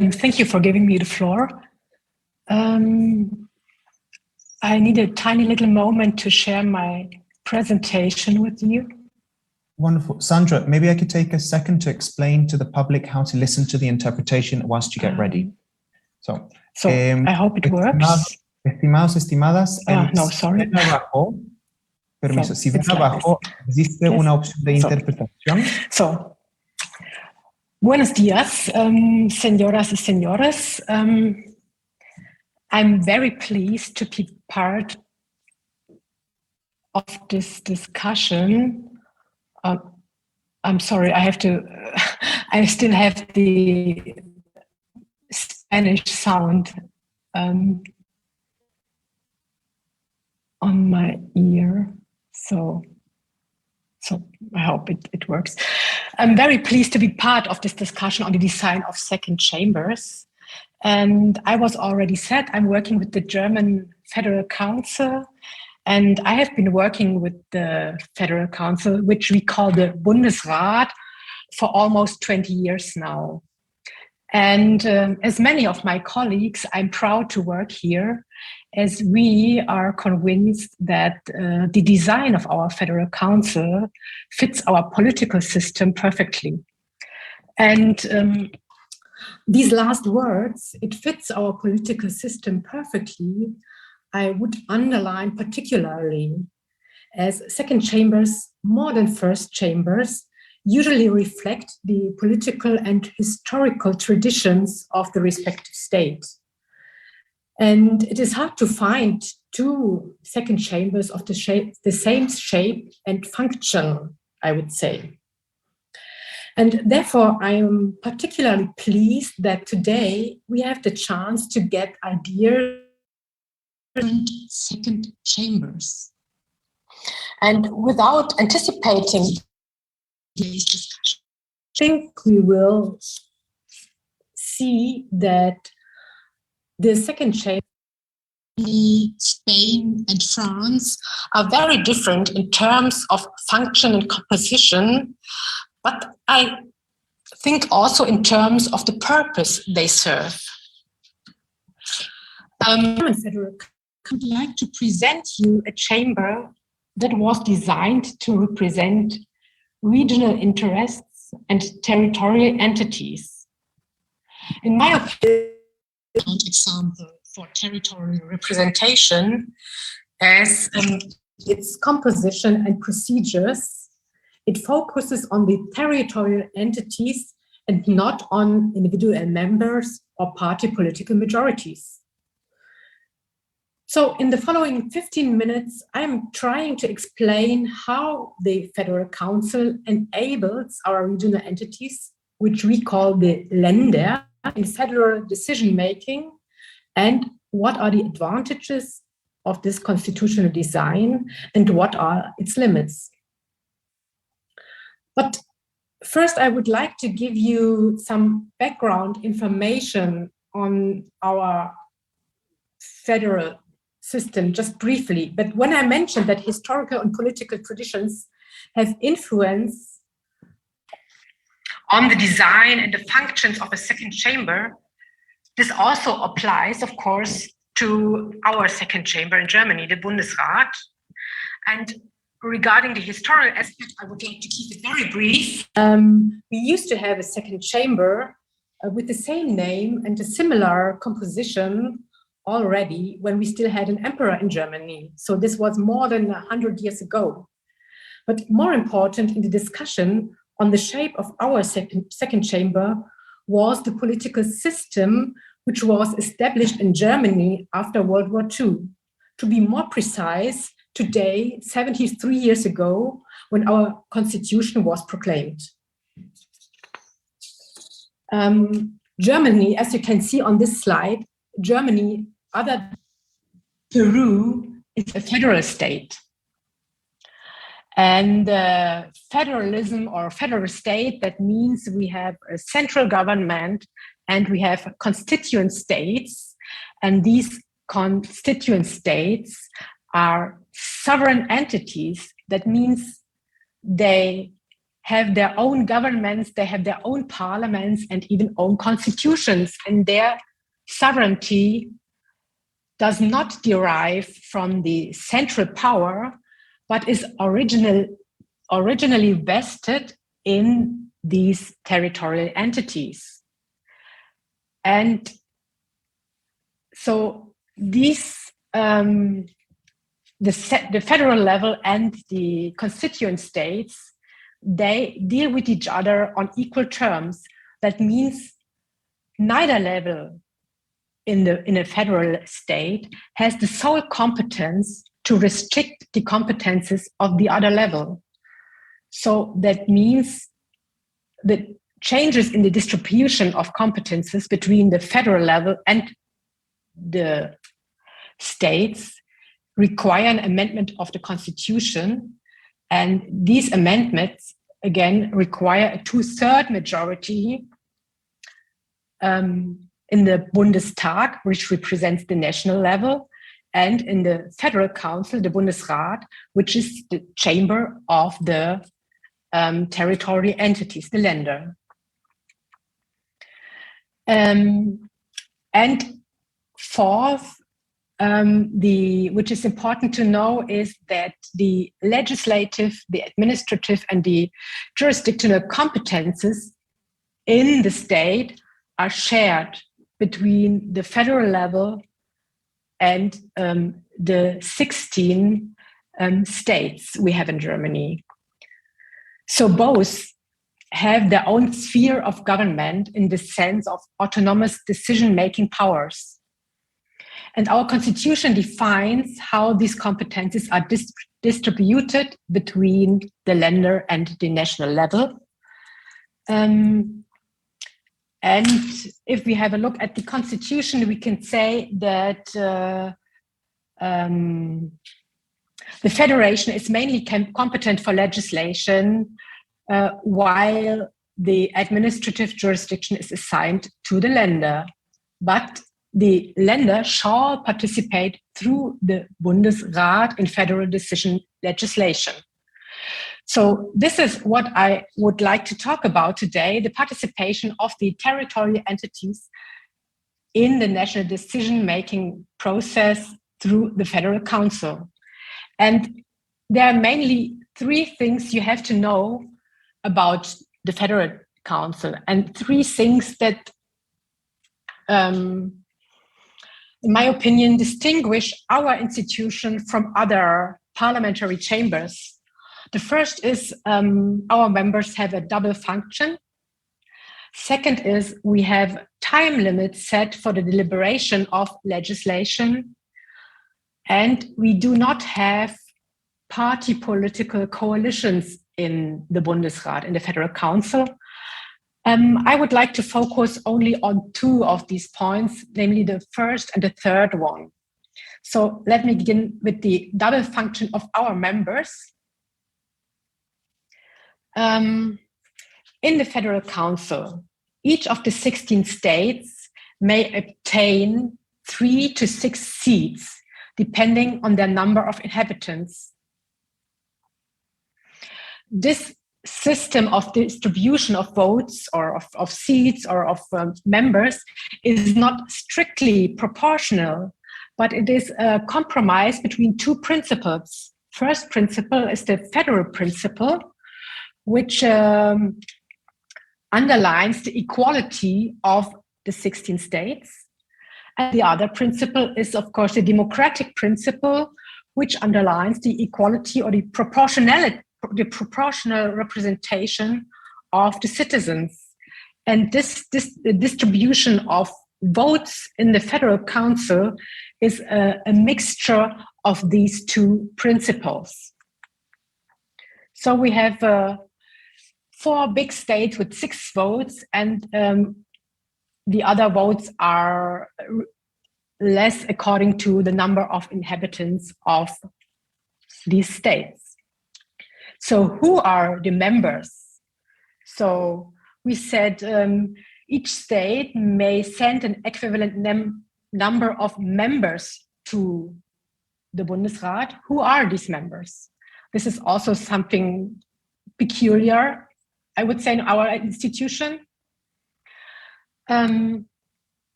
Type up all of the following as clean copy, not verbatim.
Thank you for giving me the floor. I need a tiny little moment to share my presentation with you. Wonderful. Sandra, maybe I could take a second to explain to the public how to listen to the interpretation whilst you get ready. So I hope it works. Estimados, estimadas, No, sorry. Abajo, permiso, si ven like abajo, existe una opción de interpretación. Buenos días, señoras y señores. I'm very pleased to be part of this discussion. I'm sorry, I have to, I still have the Spanish sound on my ear, so I hope it works. I'm very pleased to be part of this discussion on the design of second chambers. And I was already said, I'm working with the German Federal Council, and I have been working with the Federal Council, which we call the Bundesrat, for almost 20 years now. And as many of my colleagues, I'm proud to work here, as we are convinced that the design of our Federal Council fits our political system perfectly. And these last words, it fits our political system perfectly, I would underline particularly, as second chambers, more than first chambers, usually reflect the political and historical traditions of the respective state. And it is hard to find two second chambers of the same shape and function, I would say. And therefore, I am particularly pleased that today we have the chance to get ideas from second chambers. And without anticipating today's discussion, I think we will see that the second chamber, Spain and France, are very different in terms of function and composition, but I think also in terms of the purpose they serve. I would like to present you a chamber that was designed to represent regional interests and territorial entities. In my opinion, an example for territorial representation as its composition and procedures, it focuses on the territorial entities and not on individual members or party political majorities. So in the following 15 minutes, I'm trying to explain how the Federal Council enables our regional entities, which we call the Länder, in federal decision-making, and what are the advantages of this constitutional design and what are its limits. But first, I would like to give you some background information on our federal system, just briefly. But when I mentioned that historical and political traditions have influence on the design and the functions of a second chamber, this also applies, of course, to our second chamber in Germany, the Bundesrat. And regarding the historical aspect, I would like to keep it very brief. We used to have a second chamber with the same name and a similar composition already when we still had an emperor in Germany. So this was more than 100 years ago. But more important in the discussion on the shape of our second chamber was the political system which was established in Germany after World War II. To be more precise, today, 73 years ago, when our constitution was proclaimed. Germany, as you can see on this slide, Germany, other than Peru, is a federal state. And federalism or federal state, that means we have a central government and we have constituent states. And these constituent states are sovereign entities. That means they have their own governments, they have their own parliaments and even own constitutions, and their sovereignty does not derive from the central power, but is originally vested in these territorial entities. And so these, the federal level and the constituent states, they deal with each other on equal terms. That means neither level in a federal state has the sole competence to restrict the competences of the other level. So that means that changes in the distribution of competences between the federal level and the states require an amendment of the Constitution. And these amendments, again, require a 2/3 majority in the Bundestag, which represents the national level, and in the Federal Council, the Bundesrat, which is the chamber of the territorial entities, the Länder. And fourth, which is important to know, is that the legislative, the administrative, and the jurisdictional competences in the state are shared between the federal level and the 16 states we have in Germany. So both have their own sphere of government in the sense of autonomous decision-making powers. And our constitution defines how these competences are distributed between the Länder and the national level. And if we have a look at the constitution, we can say that the federation is mainly competent for legislation, while the administrative jurisdiction is assigned to the Länder. But the Länder shall participate through the Bundesrat in federal decision legislation. So this is what I would like to talk about today, the participation of the territorial entities in the national decision-making process through the Federal Council. And there are mainly three things you have to know about the Federal Council, and three things that, in my opinion, distinguish our institution from other parliamentary chambers. The first is our members have a double function. Second is we have time limits set for the deliberation of legislation. And we do not have party political coalitions in the Bundesrat, in the Federal Council. I would like to focus only on two of these points, namely the first and the third one. So let me begin with the double function of our members. In the Federal Council, each of the 16 states may obtain 3 to 6 seats, depending on their number of inhabitants. This system of distribution of votes or of seats or of members is not strictly proportional, but it is a compromise between two principles. First principle is the federal principle, which underlines the equality of the 16 states. And the other principle is, of course, the democratic principle, which underlines the equality or the proportional representation of the citizens. And this distribution of votes in the Federal Council is a mixture of these two principles. So we have 4 big states with 6 votes, and the other votes are less according to the number of inhabitants of these states. So who are the members? So we said each state may send an equivalent number of members to the Bundesrat. Who are these members? This is also something peculiar I would say in our institution,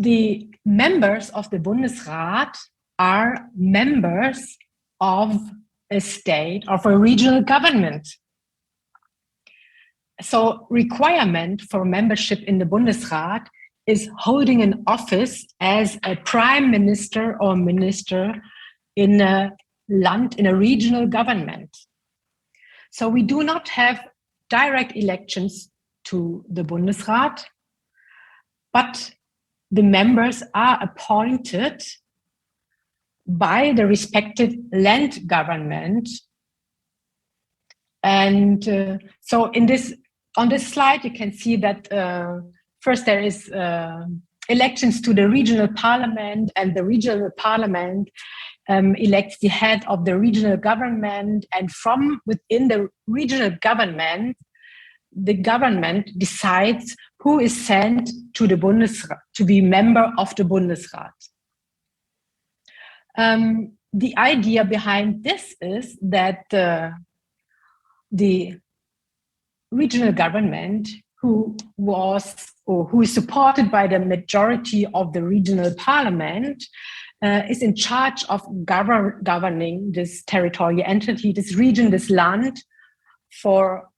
the members of the Bundesrat are members of a state, of a regional government. So requirement for membership in the Bundesrat is holding an office as a prime minister or minister in a land, in a regional government. So we do not have direct elections to the Bundesrat, but the members are appointed by the respective land government. And so on this slide, you can see that first there is elections to the regional parliament, and the regional parliament elects the head of the regional government, and from within the regional government, the government decides who is sent to the Bundesrat to be member of the Bundesrat. The idea behind this is that the regional government, who is supported by the majority of the regional parliament, is in charge of governing this territorial entity, this region, this land, for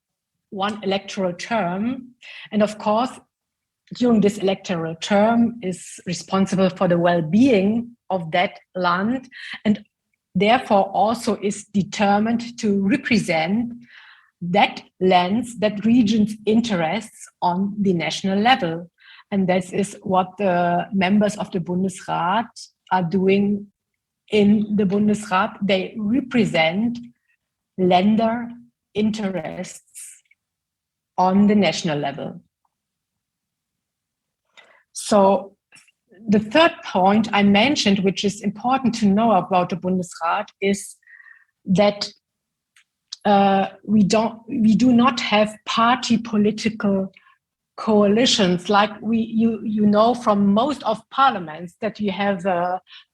one electoral term. And of course, during this electoral term is responsible for the well-being of that land, and therefore also is determined to represent that land's, that region's interests on the national level. And this is what the members of the Bundesrat are doing in the Bundesrat. They represent Länder interests on the national level. So the third point I mentioned, which is important to know about the Bundesrat, is that we do not have party political coalitions like you know from most of parliaments, that you have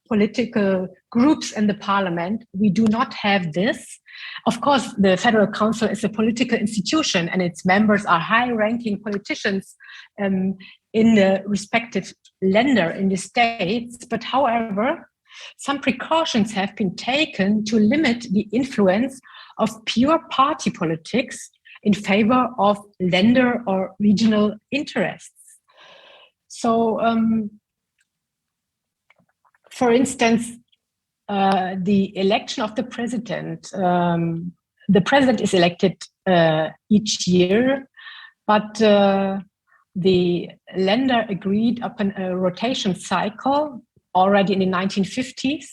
political groups in the parliament. We do not have this. Of course, the Federal Council is a political institution, and its members are high-ranking politicians in the respective Länder, in the states. But however, some precautions have been taken to limit the influence of pure party politics in favor of Länder or regional interests. So, for instance, the election of the president is elected each year, but the Länder agreed upon a rotation cycle already in the 1950s.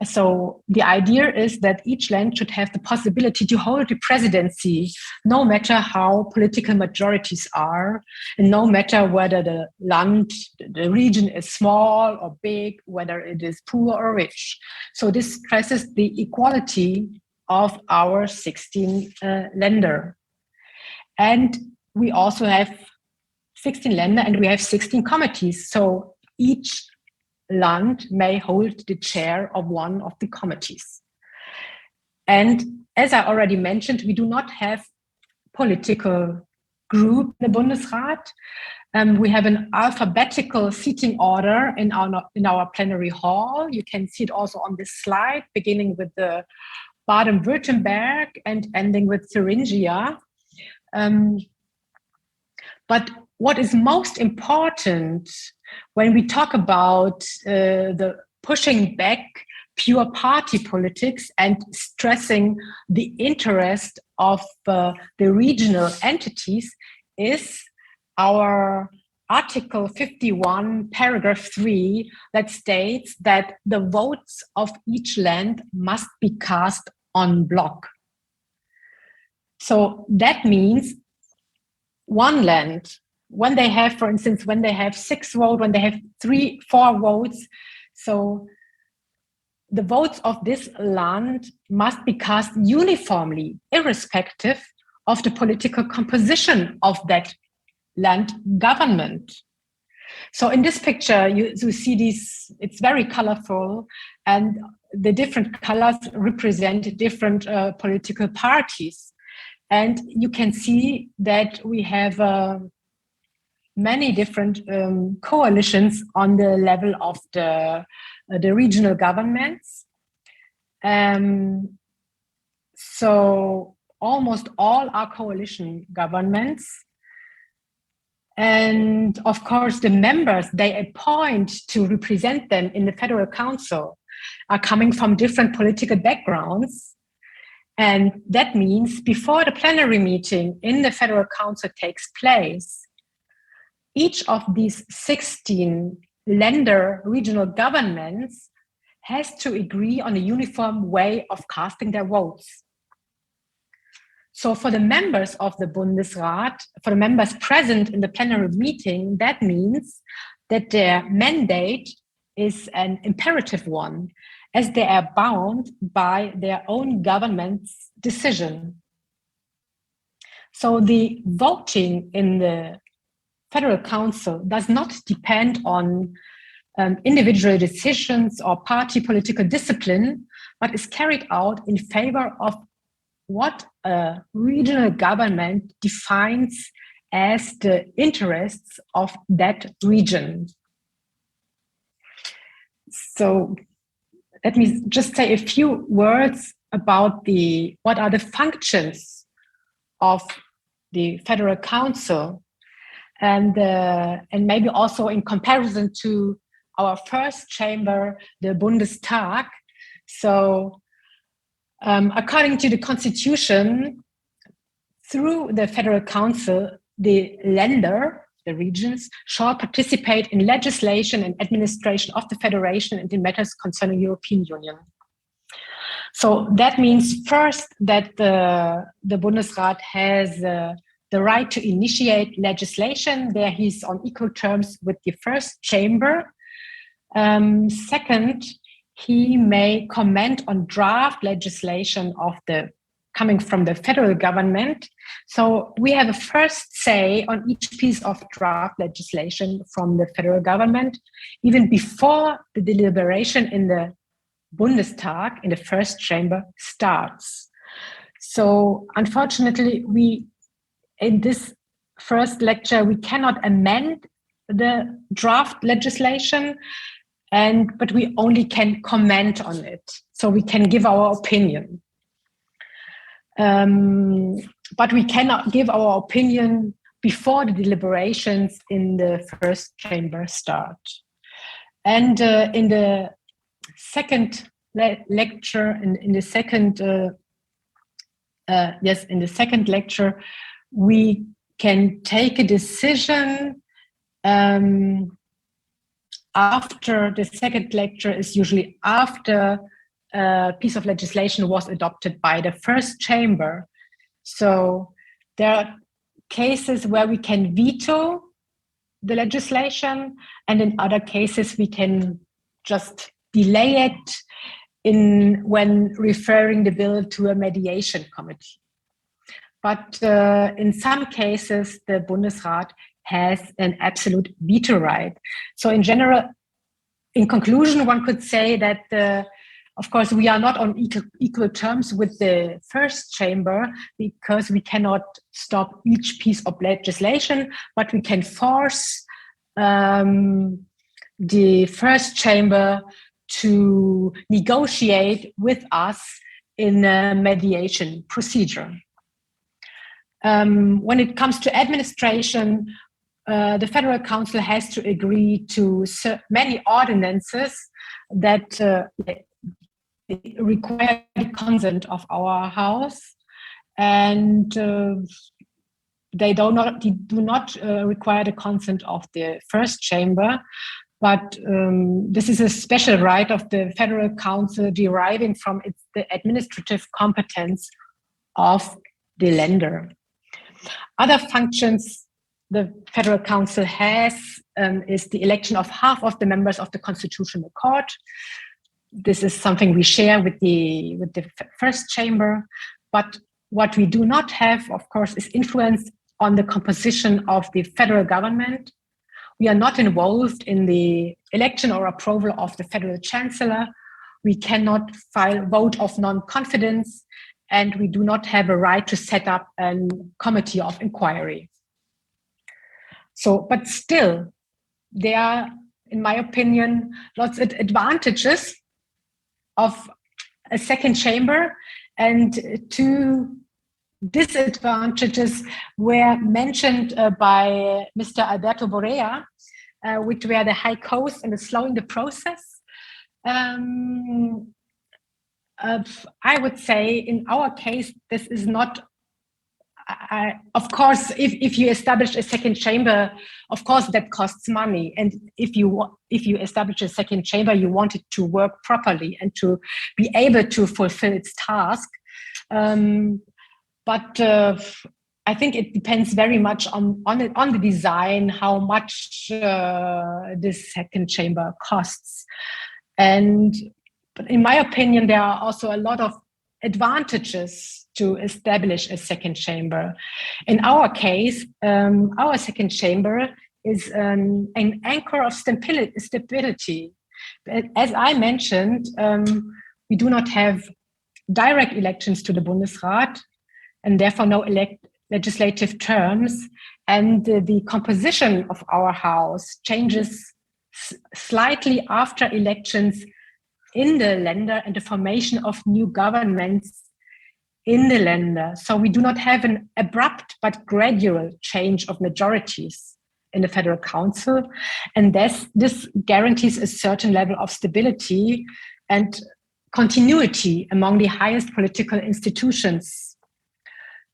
So the idea is that each land should have the possibility to hold the presidency, no matter how political majorities are, and no matter whether the land, the region is small or big, whether it is poor or rich. So this stresses the equality of our 16 Länder. And we also have 16 Länder, and we have 16 committees. So each land may hold the chair of one of the committees. And as I already mentioned, we do not have political group in the Bundesrat. We have an alphabetical seating order in our plenary hall. You can see it also on this slide, beginning with the Baden-Württemberg and ending with Thuringia. But what is most important when we talk about the pushing back pure party politics and stressing the interest of the regional entities is our Article 51, paragraph 3, that states that the votes of each land must be cast en bloc. So that means one land, when they have, for instance, when they have 6 votes, when they have 4 votes, so the votes of this land must be cast uniformly, irrespective of the political composition of that land government. So in this picture, you see these, it's very colorful, and the different colors represent different political parties. And you can see that we have many different coalitions on the level of the regional governments. So almost all are coalition governments. And of course, the members they appoint to represent them in the Federal Council are coming from different political backgrounds. And that means before the plenary meeting in the Federal Council takes place, each of these 16 Länder regional governments has to agree on a uniform way of casting their votes. So for the members of the Bundesrat, for the members present in the plenary meeting, that means that their mandate is an imperative one, as they are bound by their own government's decision. So the voting in the Federal Council does not depend on individual decisions or party political discipline, but is carried out in favor of what a regional government defines as the interests of that region. So let me just say a few words about what are the functions of the Federal Council, and maybe also in comparison to our first chamber, the Bundestag. So according to the Constitution, through the Federal Council, the Länder, the regions, shall participate in legislation and administration of the Federation and in matters concerning the European Union. So that means first that the Bundesrat has the right to initiate legislation. There he's on equal terms with the first chamber. Second, he may comment on draft legislation coming from the federal government. So we have a first say on each piece of draft legislation from the federal government, even before the deliberation in the Bundestag, in the first chamber, starts. So unfortunately, in this first lecture, we cannot amend the draft legislation, but we only can comment on it. So we can give our opinion. But we cannot give our opinion before the deliberations in the first chamber start. And in the second lecture, in the second lecture, we can take a decision after the second lecture is usually after a piece of legislation was adopted by the first chamber. So there are cases where we can veto the legislation, and in other cases we can just delay it when referring the bill to a mediation committee. But in some cases, the Bundesrat has an absolute veto right. So in general, in conclusion, one could say that, of course, we are not on equal terms with the first chamber because we cannot stop each piece of legislation, but we can force the first chamber to negotiate with us in a mediation procedure. When it comes to administration, the Federal Council has to agree to many ordinances that require the consent of our House, and they do not require the consent of the first chamber. But this is a special right of the Federal Council deriving from the administrative competence of the Länder. Other functions the Federal Council has is the election of half of the members of the Constitutional Court. This is something we share with the first chamber. But what we do not have, of course, is influence on the composition of the federal government. we are not involved in the election or approval of the federal chancellor. We cannot file vote of non-confidence, and we do not have a right to set up a committee of inquiry. So, but still, there are, in my opinion, lots of advantages of a second chamber, and two disadvantages were mentioned by Mr. Alberto Borea, which were the high cost and the slowing the process. I would say in our case, this is not, of course, if you establish a second chamber, of course that costs money. And if you establish a second chamber, you want it to work properly and to be able to fulfill its task. But I think it depends very much on the design, how much this second chamber costs. But in my opinion, there are also a lot of advantages to establish a second chamber. In our case, our second chamber is an anchor of stability. As I mentioned, we do not have direct elections to the Bundesrat, and therefore no legislative terms. And the composition of our house changes slightly after elections in the Länder and the formation of new governments in the Länder. So we do not have an abrupt but gradual change of majorities in the Federal Council. And this guarantees a certain level of stability and continuity among the highest political institutions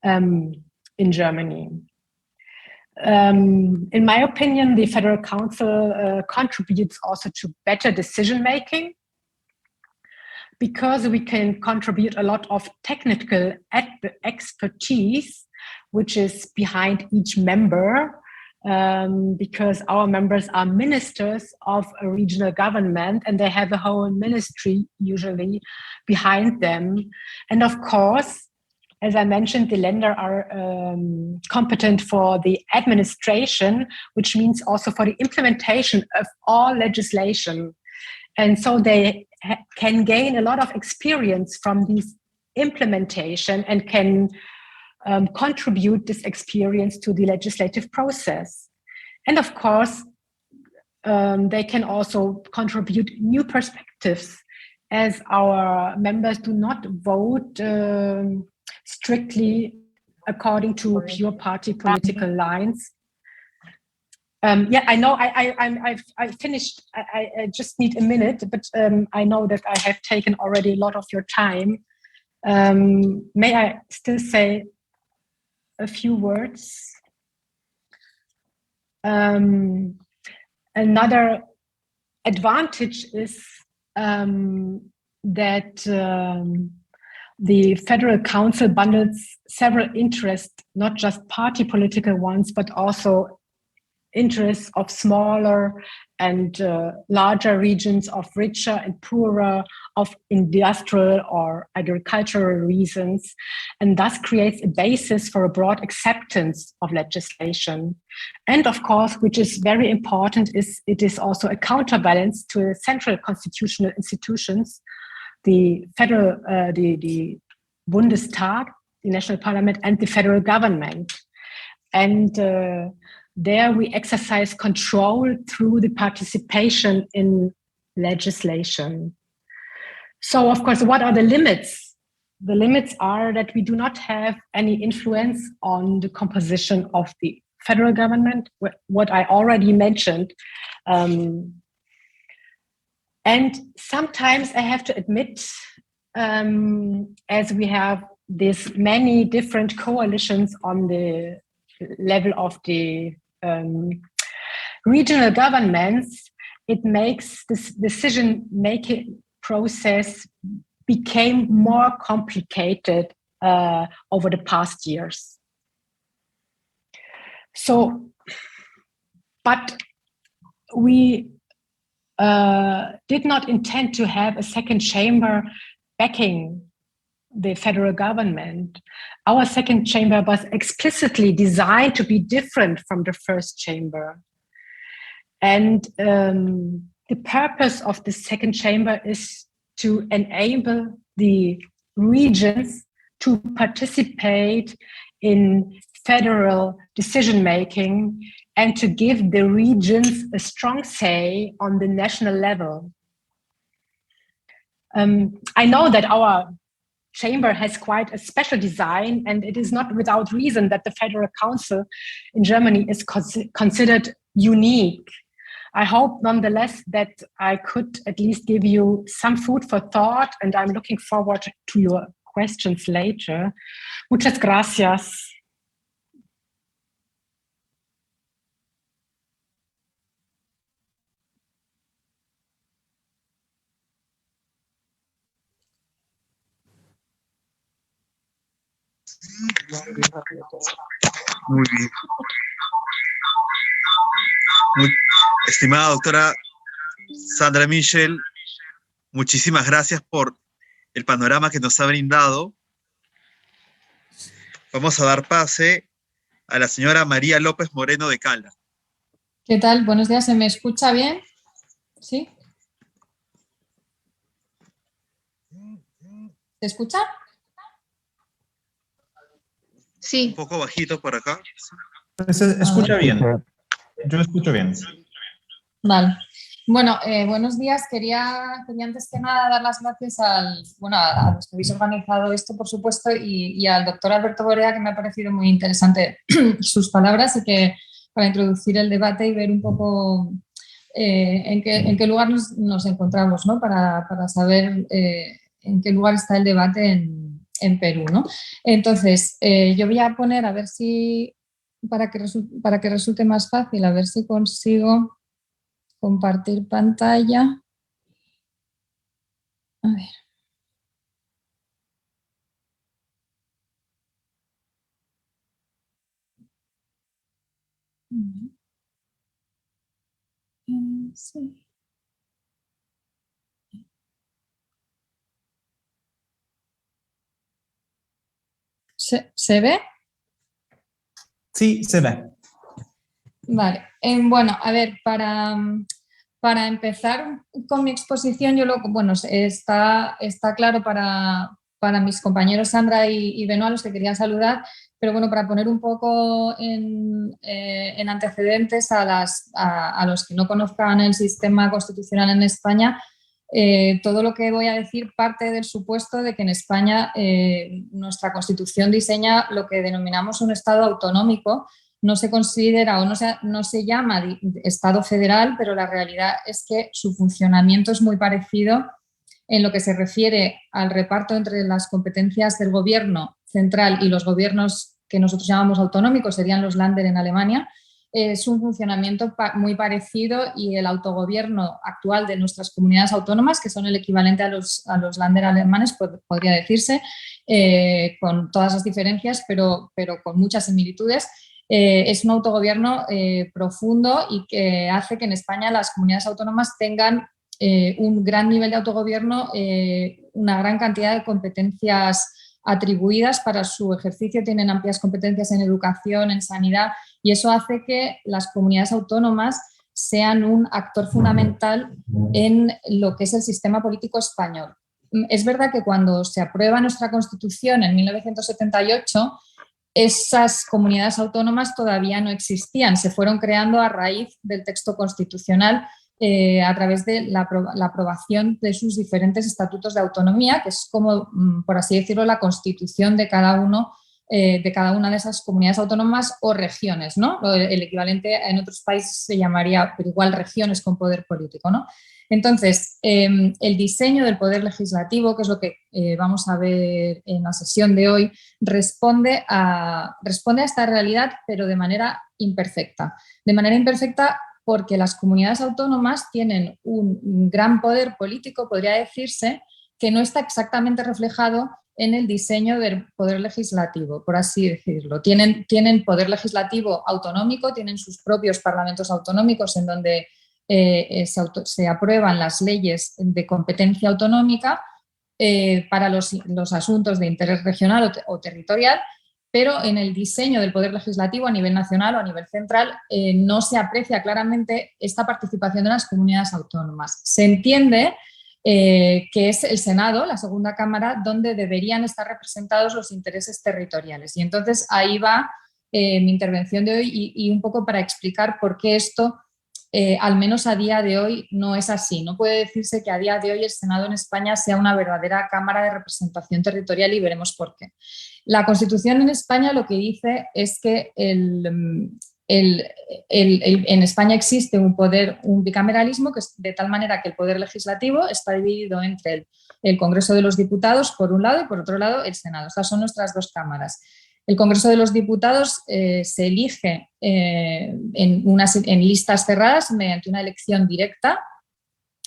in Germany. In my opinion, the Federal Council contributes also to better decision-making, because we can contribute a lot of technical expertise, which is behind each member, because our members are ministers of a regional government and they have a whole ministry usually behind them. And of course, as I mentioned, the Länder are competent for the administration, which means also for the implementation of all legislation. And so they can gain a lot of experience from this implementation and can contribute this experience to the legislative process. And of course, they can also contribute new perspectives, as our members do not vote strictly according to pure party political lines. Yeah, I know I've finished. I just need a minute, but I know that I have taken already a lot of your time. May I still say a few words? Another advantage is that the Federal Council bundles several interests, not just party political ones, but also interests of smaller and larger regions, of richer and poorer, of industrial or agricultural reasons, and thus creates a basis for a broad acceptance of legislation. And of course, which is very important, is it is also a counterbalance to the central constitutional institutions, the federal, the Bundestag, the national parliament, and the federal government. And there we exercise control through the participation in legislation. So, of course, what are the limits? The limits are that we do not have any influence on the composition of the federal government, what I already mentioned. And sometimes I have to admit, as we have these many different coalitions on the level of the regional governments, it makes this decision-making process became more complicated over the past years. So, but we did not intend to have a second chamber backing the federal government. Our second chamber was explicitly designed to be different from the first chamber. And the purpose of the second chamber is to enable the regions to participate in federal decision-making and to give the regions a strong say on the national level. I know that our chamber has quite a special design, and it is not without reason that the Federal Council in Germany is considered unique. I hope nonetheless that I could at least give you some food for thought, and I'm looking forward to your questions later. Muchas gracias. Muy bien. Estimada doctora Sandra Michel, muchísimas gracias por el panorama que nos ha brindado. Vamos a dar pase a la señora María López Moreno de Cala. ¿Qué tal? Buenos días, ¿se me escucha bien? ¿Sí? ¿Se escucha? Sí. Un poco bajito por acá. Se escucha bien. Yo escucho bien. Vale. Bueno, buenos días. Quería antes que nada dar las gracias a los que habéis organizado esto, por supuesto, y al doctor Alberto Borea, que me ha parecido muy interesante sus palabras y que para introducir el debate y ver un poco en qué lugar nos encontramos, ¿no? Para saber en qué lugar está el debate en Perú, ¿no? Entonces, yo voy a poner, a ver si, para que resulte más fácil, a ver si consigo compartir pantalla. A ver. Sí. ¿Se ve? Sí, se ve. Vale. Bueno, a ver, para empezar con mi exposición, está claro para mis compañeros Sandra y Benoît, a los que quería saludar, pero bueno, para poner un poco en antecedentes a los que no conozcan el sistema constitucional en España, todo lo que voy a decir parte del supuesto de que en España nuestra Constitución diseña lo que denominamos un Estado autonómico. No se considera o no se llama Estado federal, pero la realidad es que su funcionamiento es muy parecido en lo que se refiere al reparto entre las competencias del gobierno central y los gobiernos que nosotros llamamos autonómicos, serían los Länder en Alemania. Es un funcionamiento muy parecido y el autogobierno actual de nuestras comunidades autónomas, que son el equivalente a los Länder alemanes, podría decirse, con todas las diferencias, pero con muchas similitudes. Es un autogobierno profundo y que hace que en España las comunidades autónomas tengan un gran nivel de autogobierno, una gran cantidad de competencias atribuidas para su ejercicio, tienen amplias competencias en educación, en sanidad, y eso hace que las comunidades autónomas sean un actor fundamental en lo que es el sistema político español. Es verdad que cuando se aprueba nuestra Constitución en 1978, esas comunidades autónomas todavía no existían, se fueron creando a raíz del texto constitucional a través de la aprobación de sus diferentes estatutos de autonomía, que es como, por así decirlo, la constitución de cada una de esas comunidades autónomas o regiones, ¿no? El equivalente en otros países se llamaría, pero igual, regiones con poder político, ¿no? Entonces, el diseño del poder legislativo, que es lo que vamos a ver en la sesión de hoy, responde a esta realidad, pero de manera imperfecta. De manera imperfecta porque las comunidades autónomas tienen un gran poder político, podría decirse, que no está exactamente reflejado en el diseño del poder legislativo, por así decirlo. Tienen poder legislativo autonómico, tienen sus propios parlamentos autonómicos en donde se aprueban las leyes de competencia autonómica para los asuntos de interés regional o territorial, pero en el diseño del poder legislativo a nivel nacional o a nivel central no se aprecia claramente esta participación de las comunidades autónomas. Se entiende que es el Senado, la segunda cámara, donde deberían estar representados los intereses territoriales. Y entonces ahí va mi intervención de hoy y un poco para explicar por qué esto, al menos a día de hoy, no es así. No puede decirse que a día de hoy el Senado en España sea una verdadera cámara de representación territorial y veremos por qué. La Constitución en España lo que dice es que en España existe un bicameralismo que es de tal manera que el poder legislativo está dividido entre el Congreso de los Diputados por un lado y por otro lado el Senado. Estas son nuestras dos cámaras. El Congreso de los Diputados se elige en listas cerradas mediante una elección directa,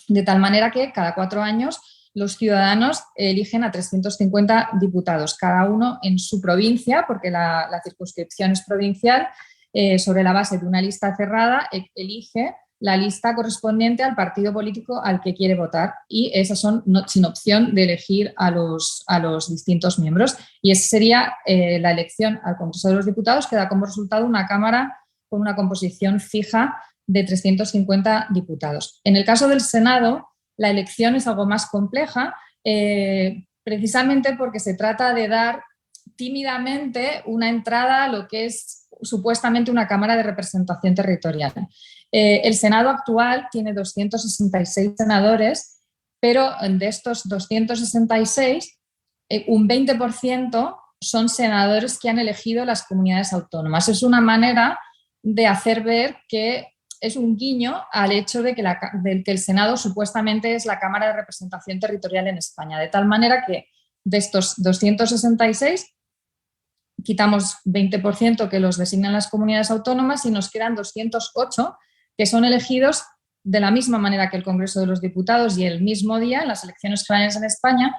de tal manera que cada 4 años los ciudadanos eligen a 350 diputados, cada uno en su provincia, porque la circunscripción es provincial, sobre la base de una lista cerrada, elige la lista correspondiente al partido político al que quiere votar y esas son sin opción de elegir a los distintos miembros. Y esa sería la elección al Congreso de los Diputados, que da como resultado una Cámara con una composición fija de 350 diputados. En el caso del Senado, la elección es algo más compleja, precisamente porque se trata de dar tímidamente una entrada a lo que es supuestamente una Cámara de representación territorial. El Senado actual tiene 266 senadores, pero de estos 266, un 20% son senadores que han elegido las comunidades autónomas. Es una manera de hacer ver que es un guiño al hecho de que el Senado supuestamente es la Cámara de representación territorial en España, de tal manera que de estos 266 quitamos 20% que los designan las comunidades autónomas y nos quedan 208 que son elegidos de la misma manera que el Congreso de los Diputados y el mismo día en las elecciones generales en España.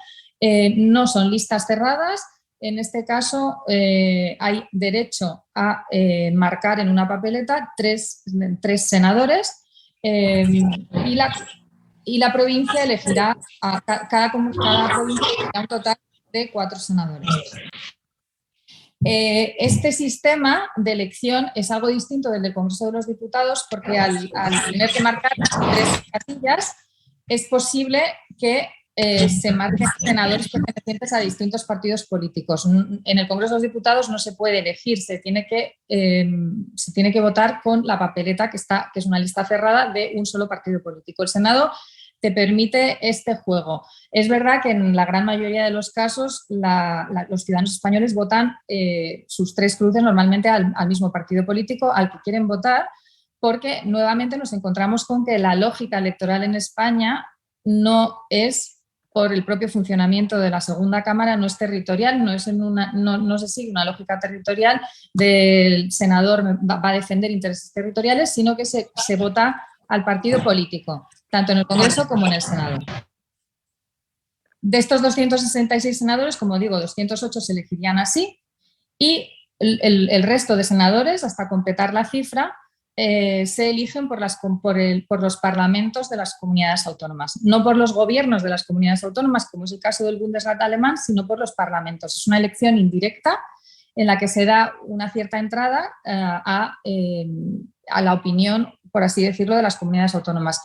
No son listas cerradas. En este caso hay derecho a marcar en una papeleta tres senadores y la provincia elegirá cada provincia elegirá un total de 4 senadores. Este sistema de elección es algo distinto del Congreso de los Diputados porque al tener que marcar 3 casillas es posible que se marquen senadores pertenecientes a distintos partidos políticos. En el Congreso de los Diputados no se puede elegir, se tiene que votar con la papeleta que es una lista cerrada de un solo partido político. El Senado te permite este juego. Es verdad que en la gran mayoría de los casos los ciudadanos españoles votan sus 3 cruces normalmente al mismo partido político al que quieren votar, porque nuevamente nos encontramos con que la lógica electoral en España no es, por el propio funcionamiento de la segunda cámara, no es territorial, no se sigue una lógica territorial del senador va a defender intereses territoriales, sino que se vota al partido político, tanto en el Congreso como en el Senado. De estos 266 senadores, como digo, 208 se elegirían así y el resto de senadores, hasta completar la cifra, se eligen por los parlamentos de las comunidades autónomas. No por los gobiernos de las comunidades autónomas, como es el caso del Bundesrat alemán, sino por los parlamentos. Es una elección indirecta en la que se da una cierta entrada a la opinión, por así decirlo, de las comunidades autónomas.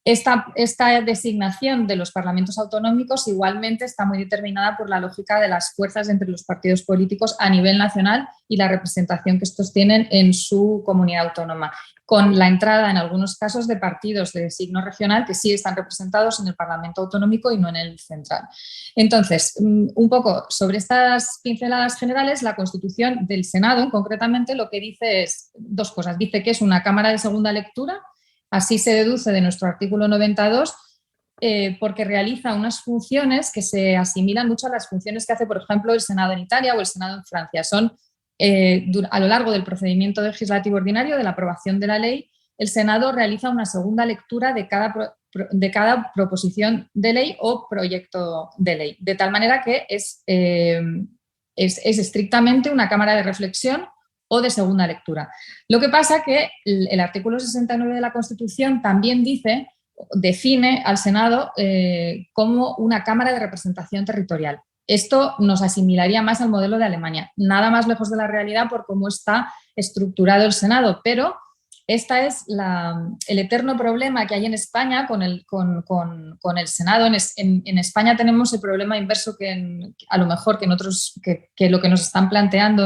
Esta designación de los parlamentos autonómicos igualmente está muy determinada por la lógica de las fuerzas entre los partidos políticos a nivel nacional y la representación que estos tienen en su comunidad autónoma, con la entrada en algunos casos de partidos de signo regional que sí están representados en el Parlamento autonómico y no en el central. Entonces, un poco sobre estas pinceladas generales, la Constitución del Senado concretamente lo que dice es 2 cosas. Dice que es una Cámara de segunda lectura. Así se deduce de nuestro artículo 92, porque realiza unas funciones que se asimilan mucho a las funciones que hace, por ejemplo, el Senado en Italia o el Senado en Francia. Son, a lo largo del procedimiento legislativo ordinario, de la aprobación de la ley, el Senado realiza una segunda lectura de cada proposición de ley o proyecto de ley, de tal manera que es estrictamente una cámara de reflexión o de segunda lectura. Lo que pasa que el artículo 69 de la Constitución también define al Senado como una Cámara de representación territorial. Esto nos asimilaría más al modelo de Alemania, nada más lejos de la realidad por cómo está estructurado el Senado, pero este es el eterno problema que hay en España con el Senado. En España tenemos el problema inverso a lo mejor que en otros, que lo que nos están planteando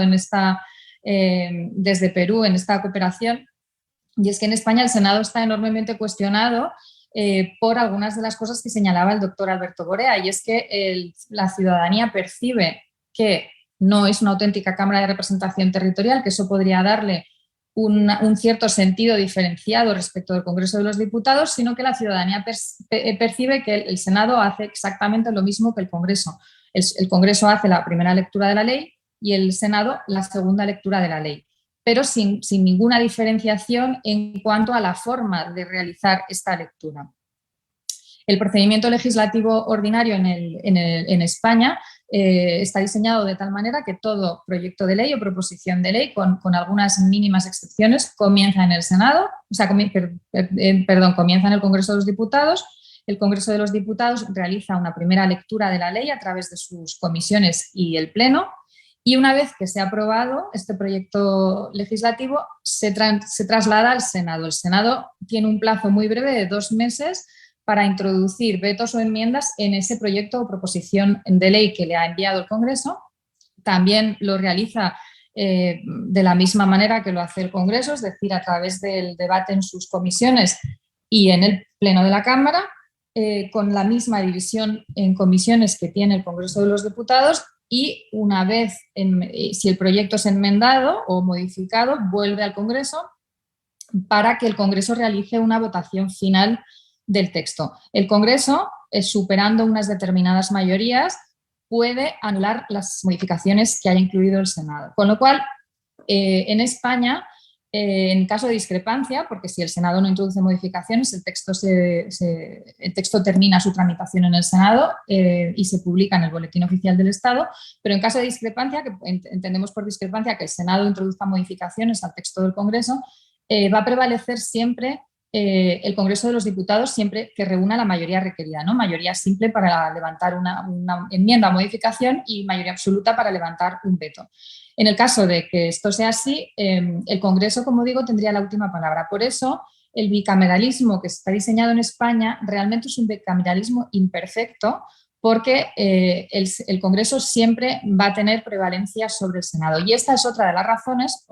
desde Perú en esta cooperación, y es que en España el Senado está enormemente cuestionado por algunas de las cosas que señalaba el doctor Alberto Borea, y es que la ciudadanía percibe que no es una auténtica Cámara de Representación Territorial, que eso podría darle un cierto sentido diferenciado respecto del Congreso de los Diputados, sino que la ciudadanía percibe que el Senado hace exactamente lo mismo que el Congreso. El Congreso hace la primera lectura de la ley y el Senado la segunda lectura de la ley, pero sin ninguna diferenciación en cuanto a la forma de realizar esta lectura. El procedimiento legislativo ordinario en España está diseñado de tal manera que todo proyecto de ley o proposición de ley, con algunas mínimas excepciones, comienza en el Senado, comienza en el Congreso de los Diputados. El Congreso de los Diputados realiza una primera lectura de la ley a través de sus comisiones y el Pleno, y una vez que se ha aprobado este proyecto legislativo, se traslada al Senado. El Senado tiene un plazo muy breve de 2 meses para introducir vetos o enmiendas en ese proyecto o proposición de ley que le ha enviado el Congreso. También lo realiza de la misma manera que lo hace el Congreso, es decir, a través del debate en sus comisiones y en el Pleno de la Cámara, con la misma división en comisiones que tiene el Congreso de los Diputados, y una vez, si el proyecto es enmendado o modificado, vuelve al Congreso para que el Congreso realice una votación final del texto. El Congreso, superando unas determinadas mayorías, puede anular las modificaciones que haya incluido el Senado. Con lo cual, en España, en caso de discrepancia, porque si el Senado no introduce modificaciones, el texto termina su tramitación en el Senado y se publica en el Boletín Oficial del Estado, pero en caso de discrepancia, que entendemos por discrepancia que el Senado introduzca modificaciones al texto del Congreso, va a prevalecer siempre el Congreso de los Diputados, siempre que reúna la mayoría requerida, ¿no? Mayoría simple para levantar una enmienda o modificación y mayoría absoluta para levantar un veto. En el caso de que esto sea así, el Congreso, como digo, tendría la última palabra. Por eso, el bicameralismo que está diseñado en España realmente es un bicameralismo imperfecto, porque el Congreso siempre va a tener prevalencia sobre el Senado. Y esta es otra de las razones,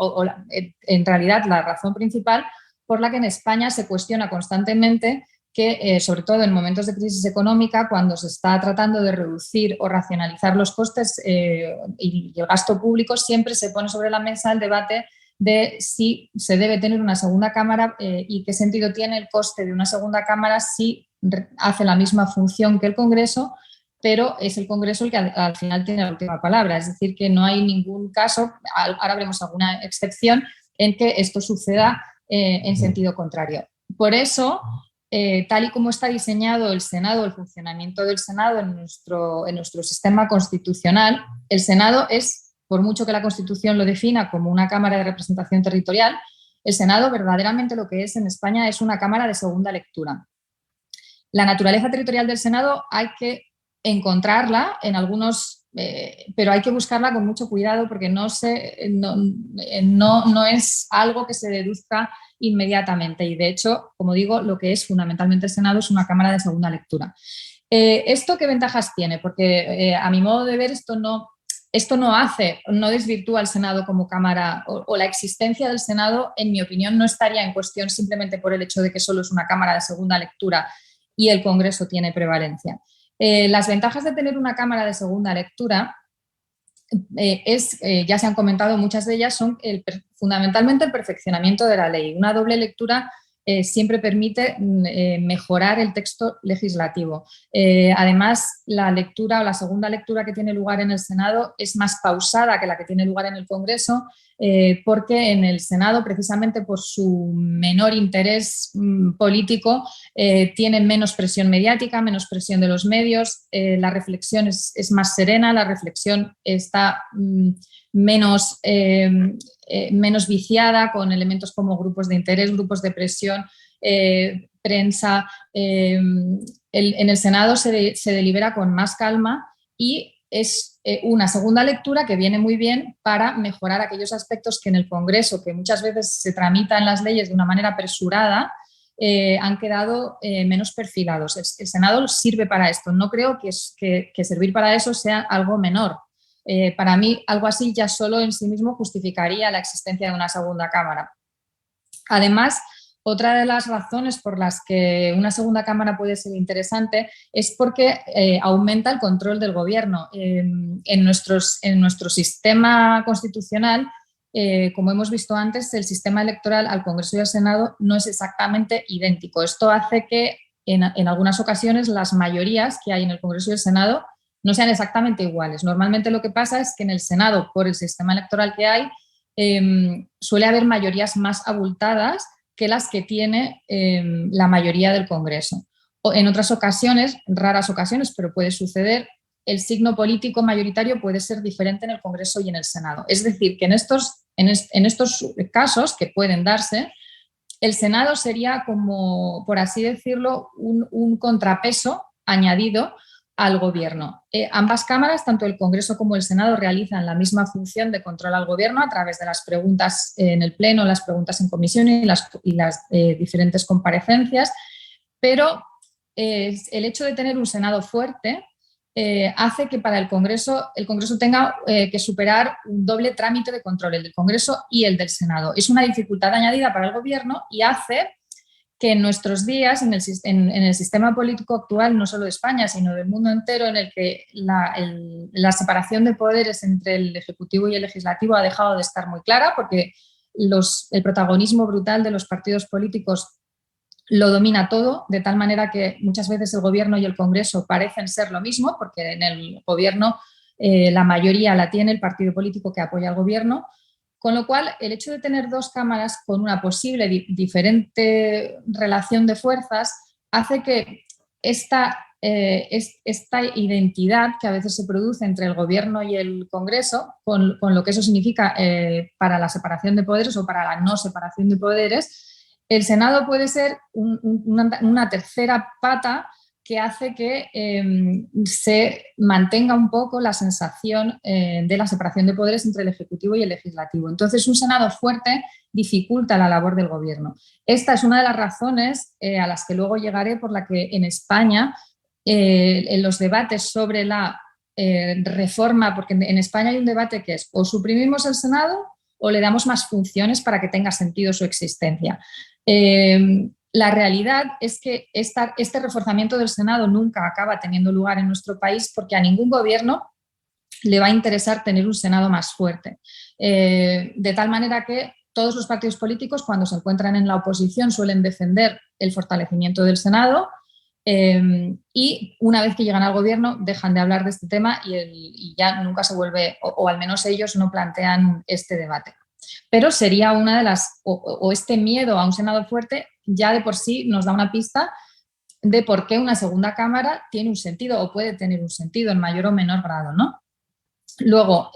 en realidad la razón principal, por la que en España se cuestiona constantemente que, sobre todo en momentos de crisis económica, cuando se está tratando de reducir o racionalizar los costes y el gasto público, siempre se pone sobre la mesa el debate de si se debe tener una segunda cámara y qué sentido tiene el coste de una segunda cámara si hace la misma función que el Congreso, pero es el Congreso el que al final tiene la última palabra. Es decir, que no hay ningún caso, ahora veremos alguna excepción, en que esto suceda en sentido contrario. Por eso, tal y como está diseñado el Senado, el funcionamiento del Senado en nuestro sistema constitucional, el Senado es, por mucho que la Constitución lo defina como una Cámara de Representación Territorial, el Senado verdaderamente lo que es en España es una Cámara de segunda lectura. La naturaleza territorial del Senado hay que encontrarla en algunos, pero hay que buscarla con mucho cuidado porque no es algo que se deduzca inmediatamente, y de hecho, como digo, lo que es fundamentalmente el Senado es una Cámara de segunda lectura. ¿Esto qué ventajas tiene? Porque a mi modo de ver esto no desvirtúa al Senado como Cámara, o la existencia del Senado, en mi opinión, no estaría en cuestión simplemente por el hecho de que solo es una Cámara de segunda lectura y el Congreso tiene prevalencia. Las ventajas de tener una Cámara de segunda lectura ya se han comentado, muchas de ellas son fundamentalmente el perfeccionamiento de la ley. Una doble lectura siempre permite mejorar el texto legislativo. Además, la lectura o la segunda lectura que tiene lugar en el Senado es más pausada que la que tiene lugar en el Congreso, porque en el Senado, precisamente por su menor interés político, tiene menos presión mediática, menos presión de los medios, la reflexión es más serena, la reflexión está menos viciada con elementos como grupos de interés, grupos de presión, prensa. En el Senado se delibera con más calma y es una segunda lectura que viene muy bien para mejorar aquellos aspectos que en el Congreso, que muchas veces se tramitan las leyes de una manera apresurada, han quedado menos perfilados. El Senado sirve para esto. No creo que servir para eso sea algo menor. Para mí, algo así ya solo en sí mismo justificaría la existencia de una segunda cámara. Además, otra de las razones por las que una segunda cámara puede ser interesante es porque aumenta el control del gobierno. En nuestro sistema constitucional, como hemos visto antes, el sistema electoral al Congreso y al Senado no es exactamente idéntico. Esto hace que en algunas ocasiones las mayorías que hay en el Congreso y el Senado no sean exactamente iguales. Normalmente lo que pasa es que en el Senado, por el sistema electoral que hay, suele haber mayorías más abultadas que las que tiene la mayoría del Congreso. O en otras ocasiones, raras ocasiones, pero puede suceder, el signo político mayoritario puede ser diferente en el Congreso y en el Senado. Es decir, que en estos casos que pueden darse, el Senado sería como, por así decirlo, un contrapeso añadido al gobierno. Ambas cámaras, tanto el Congreso como el Senado, realizan la misma función de control al gobierno a través de las preguntas en el Pleno, las preguntas en comisión y las diferentes comparecencias, pero el hecho de tener un Senado fuerte hace que para el Congreso tenga que superar un doble trámite de control, el del Congreso y el del Senado. Es una dificultad añadida para el gobierno y hace que en nuestros días, en el sistema político actual, no solo de España, sino del mundo entero, en el que la separación de poderes entre el Ejecutivo y el Legislativo ha dejado de estar muy clara, porque el protagonismo brutal de los partidos políticos lo domina todo, de tal manera que muchas veces el Gobierno y el Congreso parecen ser lo mismo, porque en el Gobierno la mayoría la tiene el partido político que apoya al Gobierno. Con lo cual, el hecho de tener dos cámaras con una posible diferente relación de fuerzas hace que esta identidad que a veces se produce entre el Gobierno y el Congreso, con lo que eso significa para la separación de poderes o para la no separación de poderes, el Senado puede ser una tercera pata que hace que se mantenga un poco la sensación de la separación de poderes entre el Ejecutivo y el Legislativo. Entonces, un Senado fuerte dificulta la labor del Gobierno. Esta es una de las razones a las que luego llegaré, por la que en España, en los debates sobre la reforma, porque en España hay un debate que es o suprimimos el Senado o le damos más funciones para que tenga sentido su existencia. La realidad es que este reforzamiento del Senado nunca acaba teniendo lugar en nuestro país porque a ningún gobierno le va a interesar tener un Senado más fuerte. De tal manera que todos los partidos políticos, cuando se encuentran en la oposición, suelen defender el fortalecimiento del Senado y una vez que llegan al gobierno dejan de hablar de este tema y ya nunca se vuelve, o al menos ellos no plantean este debate. Pero sería una de las, o este miedo a un Senado fuerte ya de por sí nos da una pista de por qué una segunda cámara tiene un sentido o puede tener un sentido en mayor o menor grado, ¿no? Luego,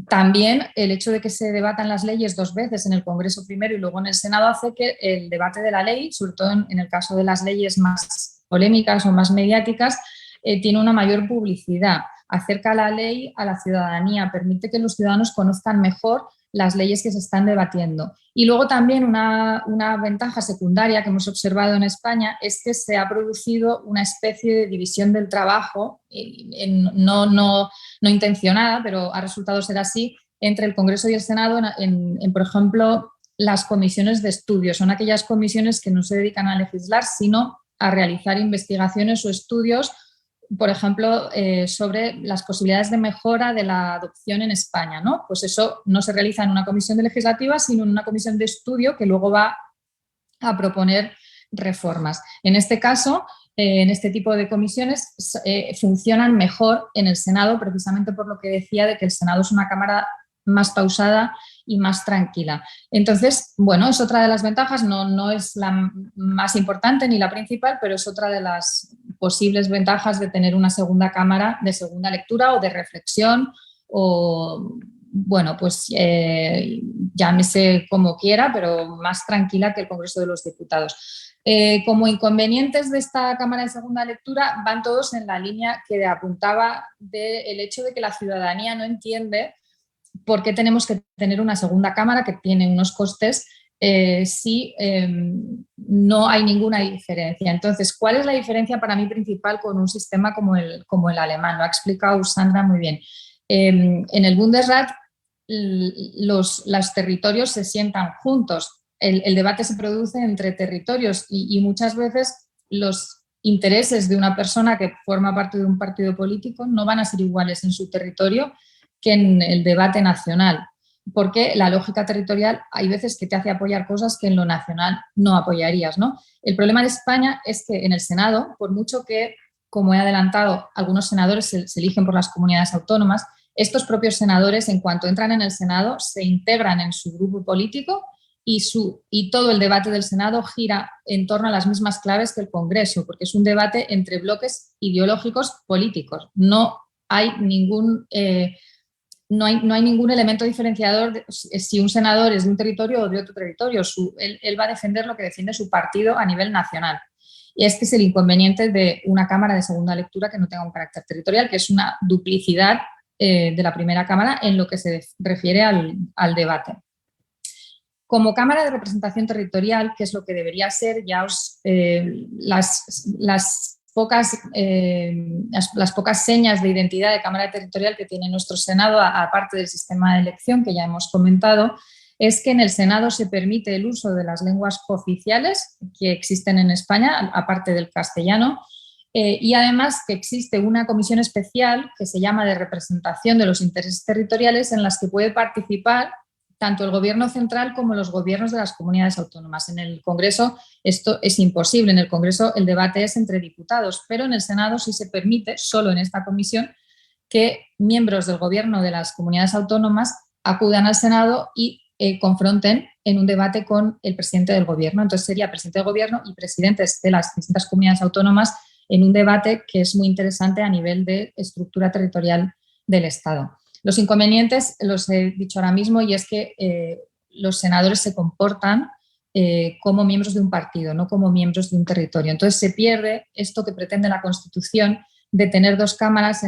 también el hecho de que se debatan las leyes dos veces, en el Congreso primero y luego en el Senado, hace que el debate de la ley, sobre todo en el caso de las leyes más polémicas o más mediáticas, tiene una mayor publicidad, acerca la ley a la ciudadanía, permite que los ciudadanos conozcan mejor las leyes que se están debatiendo. Y luego también una ventaja secundaria que hemos observado en España es que se ha producido una especie de división del trabajo, no intencionada, pero ha resultado ser así, entre el Congreso y el Senado en, por ejemplo, las comisiones de estudio. Son aquellas comisiones que no se dedican a legislar, sino a realizar investigaciones o estudios, por ejemplo, sobre las posibilidades de mejora de la adopción en España, ¿no? Pues eso no se realiza en una comisión legislativa, sino en una comisión de estudio que luego va a proponer reformas. En este caso, en este tipo de comisiones funcionan mejor en el Senado, precisamente por lo que decía de que el Senado es una cámara más pausada y más tranquila. Entonces, bueno, es otra de las ventajas, no es la más importante ni la principal, pero es otra de las posibles ventajas de tener una segunda cámara de segunda lectura o de reflexión o bueno, pues llámese como quiera, pero más tranquila que el Congreso de los Diputados. Como inconvenientes de esta Cámara de Segunda Lectura van todos en la línea que apuntaba del hecho de que la ciudadanía no entiende por qué tenemos que tener una segunda Cámara que tiene unos costes si no hay ninguna diferencia. Entonces, ¿cuál es la diferencia para mí principal con un sistema como el alemán? Lo ha explicado Sandra muy bien. En el Bundesrat los territorios se sientan juntos. El debate se produce entre territorios y muchas veces los intereses de una persona que forma parte de un partido político no van a ser iguales en su territorio que en el debate nacional, porque la lógica territorial hay veces que te hace apoyar cosas que en lo nacional no apoyarías, ¿no? El problema de España es que en el Senado, por mucho que, como he adelantado, algunos senadores se eligen por las comunidades autónomas, estos propios senadores, en cuanto entran en el Senado, se integran en su grupo político y todo el debate del Senado gira en torno a las mismas claves que el Congreso, porque es un debate entre bloques ideológicos políticos. No hay ningún elemento diferenciador si un senador es de un territorio o de otro territorio. Él va a defender lo que defiende su partido a nivel nacional. Y este es el inconveniente de una Cámara de segunda lectura que no tenga un carácter territorial, que es una duplicidad de la primera Cámara en lo que se refiere al debate. Como Cámara de Representación Territorial, que es lo que debería ser, ya las pocas señas de identidad de Cámara Territorial que tiene nuestro Senado, aparte del sistema de elección que ya hemos comentado, es que en el Senado se permite el uso de las lenguas cooficiales que existen en España, aparte del castellano, y además que existe una comisión especial que se llama de representación de los intereses territoriales en las que puede participar tanto el Gobierno central como los gobiernos de las comunidades autónomas. En el Congreso esto es imposible, en el Congreso el debate es entre diputados, pero en el Senado sí se permite, solo en esta comisión, que miembros del Gobierno de las comunidades autónomas acudan al Senado y confronten en un debate con el presidente del Gobierno. Entonces sería presidente del Gobierno y presidentes de las distintas comunidades autónomas en un debate que es muy interesante a nivel de estructura territorial del Estado. Los inconvenientes los he dicho ahora mismo y es que los senadores se comportan como miembros de un partido, no como miembros de un territorio. Entonces se pierde esto que pretende la Constitución de tener dos cámaras,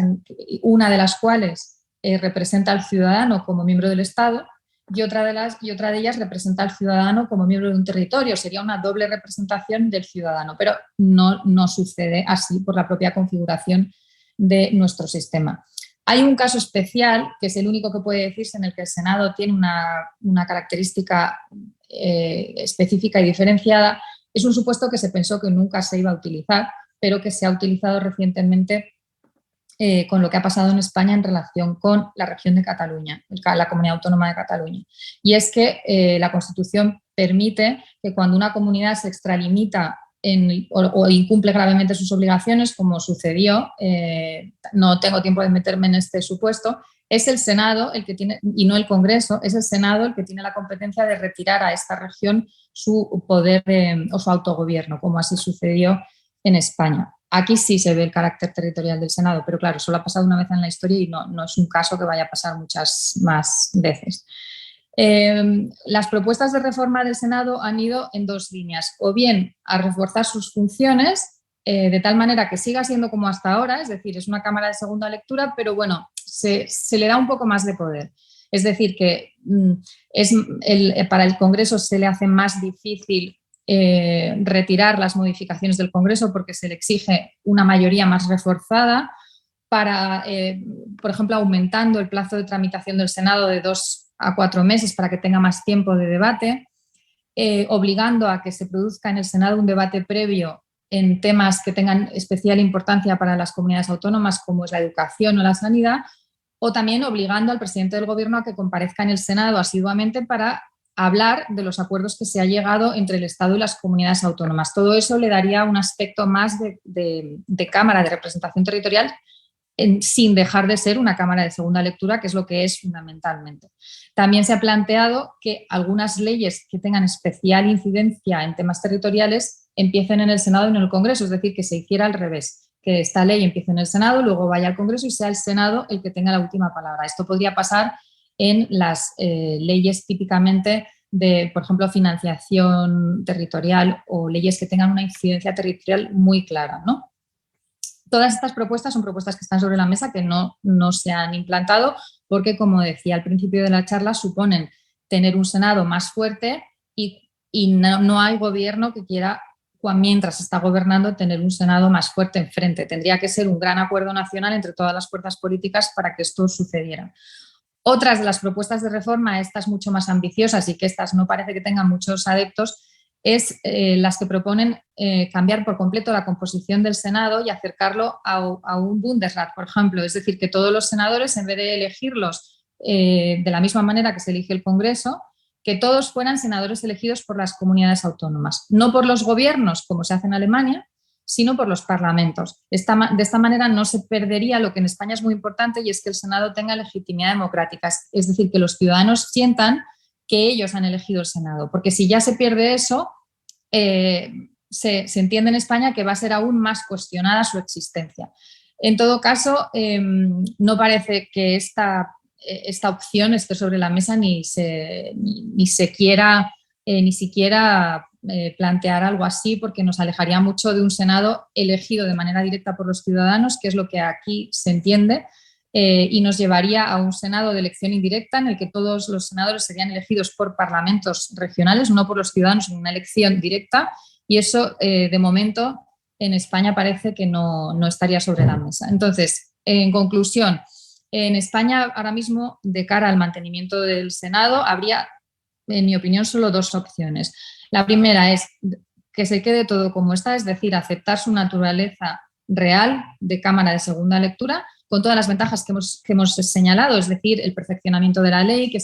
una de las cuales representa al ciudadano como miembro del Estado y otra de ellas representa al ciudadano como miembro de un territorio. Sería una doble representación del ciudadano, pero no sucede así por la propia configuración de nuestro sistema. Hay un caso especial, que es el único que puede decirse, en el que el Senado tiene una característica específica y diferenciada. Es un supuesto que se pensó que nunca se iba a utilizar, pero que se ha utilizado recientemente con lo que ha pasado en España en relación con la región de Cataluña, la Comunidad Autónoma de Cataluña. Y es que la Constitución permite que cuando una comunidad se extralimita o incumple gravemente sus obligaciones, como sucedió, no tengo tiempo de meterme en este supuesto, es el Senado el que tiene, y no el Congreso, es el Senado el que tiene la competencia de retirar a esta región su poder o su autogobierno, como así sucedió en España. Aquí sí se ve el carácter territorial del Senado, pero claro, solo ha pasado una vez en la historia y no es un caso que vaya a pasar muchas más veces. Las propuestas de reforma del Senado han ido en dos líneas, o bien a reforzar sus funciones de tal manera que siga siendo como hasta ahora, es decir, es una Cámara de segunda lectura, pero bueno, se le da un poco más de poder. Es decir, que para el Congreso se le hace más difícil retirar las modificaciones del Congreso porque se le exige una mayoría más reforzada para, por ejemplo, aumentando el plazo de tramitación del Senado de 2 a 4 meses para que tenga más tiempo de debate, obligando a que se produzca en el Senado un debate previo en temas que tengan especial importancia para las comunidades autónomas, como es la educación o la sanidad, o también obligando al presidente del Gobierno a que comparezca en el Senado asiduamente para hablar de los acuerdos que se ha llegado entre el Estado y las comunidades autónomas. Todo eso le daría un aspecto más de Cámara de Representación Territorial sin dejar de ser una Cámara de segunda lectura, que es lo que es fundamentalmente. También se ha planteado que algunas leyes que tengan especial incidencia en temas territoriales empiecen en el Senado y no en el Congreso, es decir, que se hiciera al revés, que esta ley empiece en el Senado, luego vaya al Congreso y sea el Senado el que tenga la última palabra. Esto podría pasar en las leyes típicamente de, por ejemplo, financiación territorial o leyes que tengan una incidencia territorial muy clara, ¿no? Todas estas propuestas son propuestas que están sobre la mesa que no se han implantado porque, como decía al principio de la charla, suponen tener un Senado más fuerte y no hay gobierno que quiera, mientras está gobernando, tener un Senado más fuerte enfrente. Tendría que ser un gran acuerdo nacional entre todas las fuerzas políticas para que esto sucediera. Otras de las propuestas de reforma, estas mucho más ambiciosas y que estas no parece que tengan muchos adeptos, es las que proponen cambiar por completo la composición del Senado y acercarlo a un Bundesrat, por ejemplo. Es decir, que todos los senadores, en vez de elegirlos de la misma manera que se elige el Congreso, que todos fueran senadores elegidos por las comunidades autónomas. No por los gobiernos, como se hace en Alemania, sino por los parlamentos. De esta manera no se perdería lo que en España es muy importante, y es que el Senado tenga legitimidad democrática. Es decir, que los ciudadanos sientan que ellos han elegido el Senado. Porque si ya se pierde eso, se entiende en España que va a ser aún más cuestionada su existencia. En todo caso, no parece que esta opción esté sobre la mesa ni se quiera ni siquiera plantear algo así, porque nos alejaría mucho de un Senado elegido de manera directa por los ciudadanos, que es lo que aquí se entiende, y nos llevaría a un Senado de elección indirecta en el que todos los senadores serían elegidos por parlamentos regionales, no por los ciudadanos, en una elección directa, y eso de momento en España parece que no estaría sobre la mesa. Entonces, en conclusión, en España ahora mismo, de cara al mantenimiento del Senado, habría, en mi opinión, solo dos opciones. La primera es que se quede todo como está, es decir, aceptar su naturaleza real de Cámara de Segunda Lectura, con todas las ventajas que hemos señalado, es decir, el perfeccionamiento de la ley, que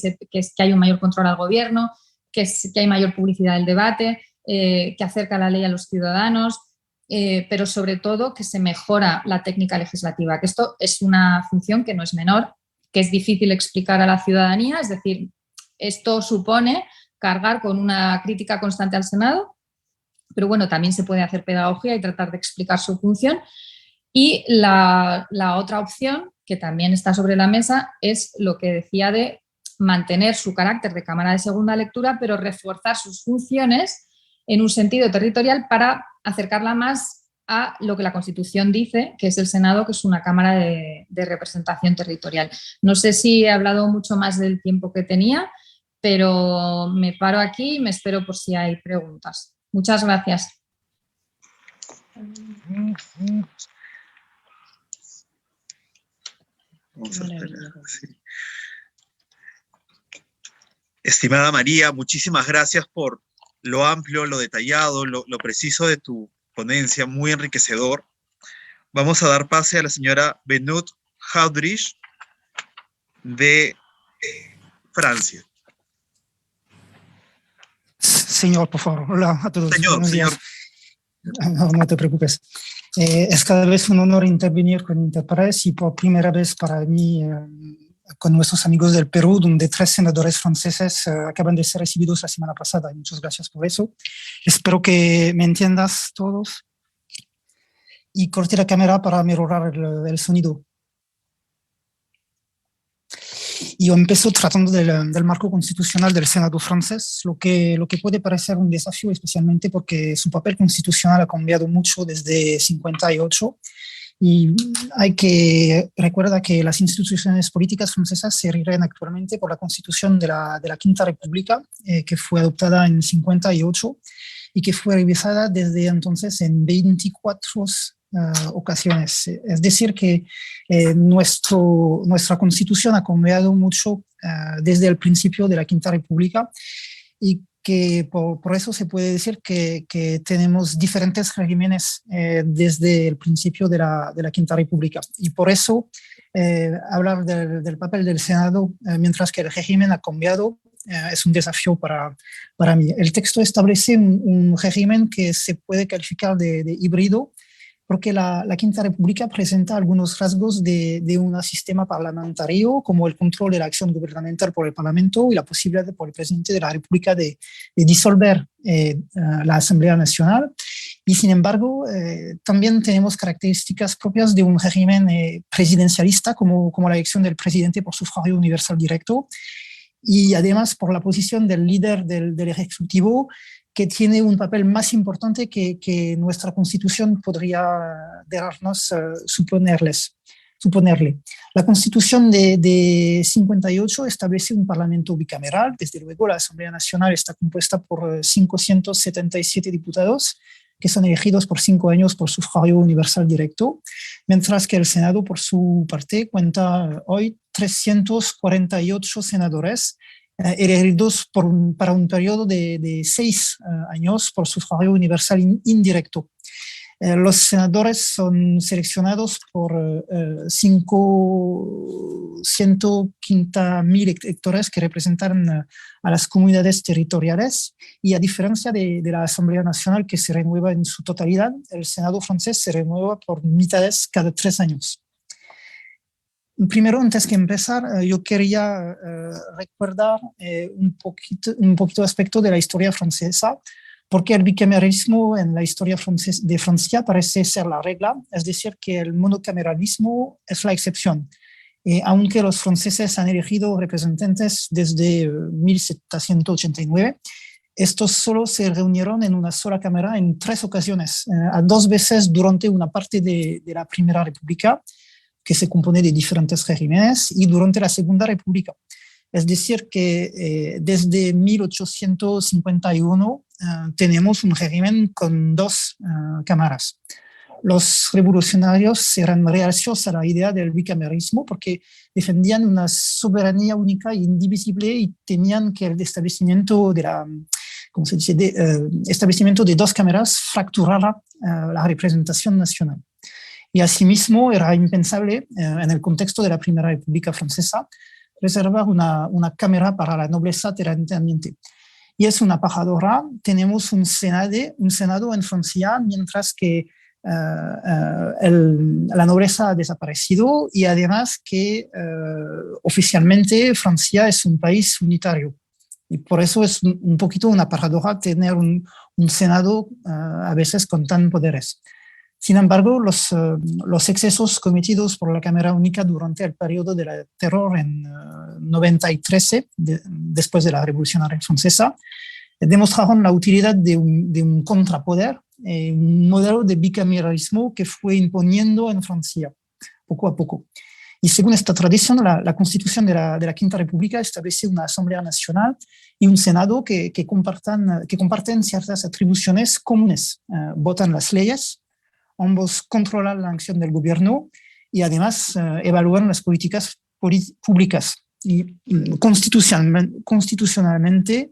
hay un mayor control al gobierno, que hay mayor publicidad del debate, que acerca la ley a los ciudadanos, pero sobre todo que se mejora la técnica legislativa, que esto es una función que no es menor, que es difícil explicar a la ciudadanía, es decir, esto supone cargar con una crítica constante al Senado, pero bueno, también se puede hacer pedagogía y tratar de explicar su función. Y la otra opción, que también está sobre la mesa, es lo que decía de mantener su carácter de Cámara de Segunda Lectura, pero reforzar sus funciones en un sentido territorial para acercarla más a lo que la Constitución dice, que es el Senado, que es una Cámara de representación territorial. No sé si he hablado mucho más del tiempo que tenía, pero me paro aquí y me espero por si hay preguntas. Muchas gracias. Vamos a esperar, sí. Estimada María, muchísimas gracias por lo amplio, lo detallado, lo preciso de tu ponencia, muy enriquecedor. Vamos a dar pase a la señora Benoît Haudrich de Francia. Señor, por favor. Hola a todos. Señor. No te preocupes. Es cada vez un honor intervenir con Interpress y por primera vez para mí con nuestros amigos del Perú, donde 3 senadores franceses acaban de ser recibidos la semana pasada. Y muchas gracias por eso. Espero que me entiendas todos. Y corté la cámara para mejorar el sonido. Y yo empiezo tratando del marco constitucional del Senado francés, lo que puede parecer un desafío, especialmente porque su papel constitucional ha cambiado mucho desde 58. Y hay que recordar que las instituciones políticas francesas se rigen actualmente por la Constitución de la Quinta República, que fue adoptada en 58 y que fue revisada desde entonces en 24 ocasiones. Es decir, que nuestra Constitución ha cambiado mucho desde el principio de la Quinta República, y que por eso se puede decir que tenemos diferentes regímenes desde el principio de la Quinta República. Y por eso hablar del papel del Senado mientras que el régimen ha cambiado es un desafío para mí. El texto establece un régimen que se puede calificar de híbrido, porque la Quinta República presenta algunos rasgos de un sistema parlamentario, como el control de la acción gubernamental por el Parlamento y la posibilidad por el presidente de la República de disolver la Asamblea Nacional. Y sin embargo, también tenemos características propias de un régimen presidencialista, como la elección del presidente por sufragio universal directo, y además por la posición del líder del Ejecutivo, que tiene un papel más importante que nuestra Constitución podría dejarnos suponerle. La Constitución de 58 establece un Parlamento bicameral. Desde luego, la Asamblea Nacional está compuesta por 577 diputados, que son elegidos por 5 años por sufragio universal directo, mientras que el Senado, por su parte, cuenta hoy 348 senadores elegidos para un periodo de 6 años por sufragio universal indirecto. Los senadores son seleccionados por 115.000 electores que representan a las comunidades territoriales, y a diferencia de la Asamblea Nacional, que se renueva en su totalidad, el Senado francés se renueva por mitades cada 3 años. Primero, antes que empezar, yo quería recordar un poquito aspecto de la historia francesa, porque el bicameralismo en la historia de Francia parece ser la regla, es decir, que el monocameralismo es la excepción. Aunque los franceses han elegido representantes desde 1789, estos solo se reunieron en una sola cámara en 3 ocasiones, a 2 veces durante una parte de la Primera República, que se compone de diferentes regímenes, y durante la Segunda República. Es decir, que desde 1851 tenemos un régimen con 2 cámaras. Los revolucionarios eran reacios a la idea del bicameralismo porque defendían una soberanía única e indivisible y temían que el establecimiento establecimiento de 2 cámaras fracturara la representación nacional. Y asimismo era impensable, en el contexto de la Primera República Francesa, reservar una cámara para la nobleza terrateniente. Y es una pajadora. Tenemos un Senado en Francia, mientras que la nobleza ha desaparecido, y además que oficialmente Francia es un país unitario. Y por eso es un poquito una paradoja tener un Senado a veces con tan poderes. Sin embargo, los excesos cometidos por la Cámara Única durante el periodo del terror en 93, después de la Revolución Francesa, demostraron la utilidad de un contrapoder, un modelo de bicameralismo que fue imponiendo en Francia poco a poco. Y según esta tradición, la Constitución de la Quinta República establece una Asamblea Nacional y un Senado que comparten ciertas atribuciones comunes. Votan las leyes, ambos controlan la acción del gobierno y además evalúan las políticas públicas. Y constitucionalmente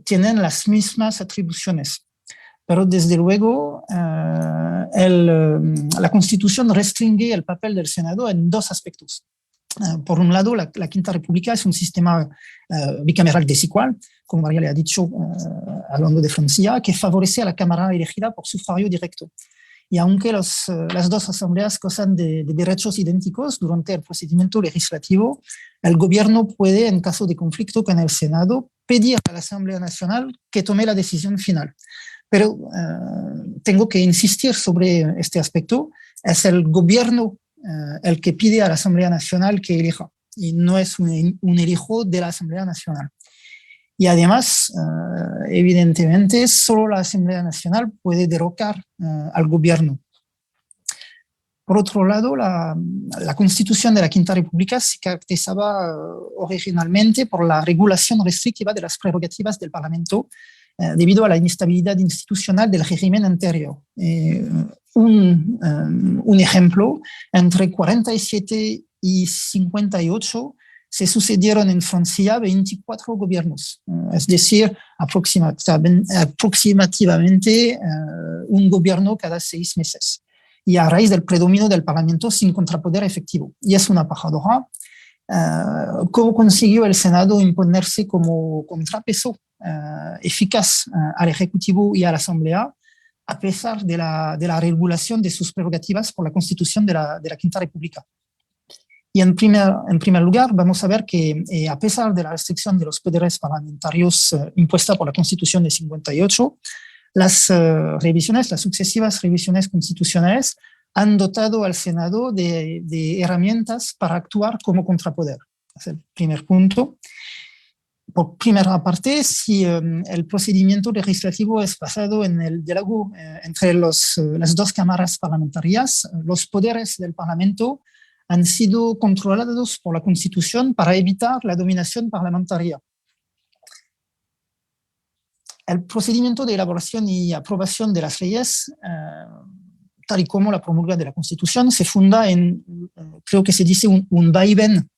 tienen las mismas atribuciones. Pero desde luego la Constitución restringe el papel del Senado en 2 aspectos. Por un lado, la Quinta República es un sistema bicameral desigual, como María le ha dicho, hablando de Francia, que favorece a la Cámara elegida por sufragio directo. Y aunque las 2 asambleas gozan de derechos idénticos durante el procedimiento legislativo, el gobierno puede, en caso de conflicto con el Senado, pedir a la Asamblea Nacional que tome la decisión final. Pero tengo que insistir sobre este aspecto. Es el gobierno el que pide a la Asamblea Nacional que elija, y no es un elijo de la Asamblea Nacional. Y además, evidentemente, solo la Asamblea Nacional puede derrocar al gobierno. Por otro lado, la Constitución de la Quinta República se caracterizaba originalmente por la regulación restrictiva de las prerrogativas del Parlamento debido a la inestabilidad institucional del régimen anterior. Un ejemplo, entre 47 y 58 se sucedieron en Francia 24 gobiernos, es decir, aproximadamente un gobierno cada 6 meses, y a raíz del predominio del Parlamento sin contrapoder efectivo. Y es una paradoja. ¿Cómo consiguió el Senado imponerse como contrapeso eficaz al Ejecutivo y a la Asamblea, a pesar de la regulación de sus prerrogativas por la Constitución de la Quinta República? Y en primer lugar, vamos a ver que a pesar de la restricción de los poderes parlamentarios impuesta por la Constitución de 58, las revisiones, las sucesivas revisiones constitucionales han dotado al Senado de herramientas para actuar como contrapoder. Es el primer punto. Por primera parte, si el procedimiento legislativo es basado en el diálogo entre las dos cámaras parlamentarias, los poderes del Parlamento han sido controlados por la Constitución para evitar la dominación parlamentaria. El procedimiento de elaboración y aprobación de las leyes, tal y como la promulga de la Constitución, se funda en, creo que se dice, un vaivén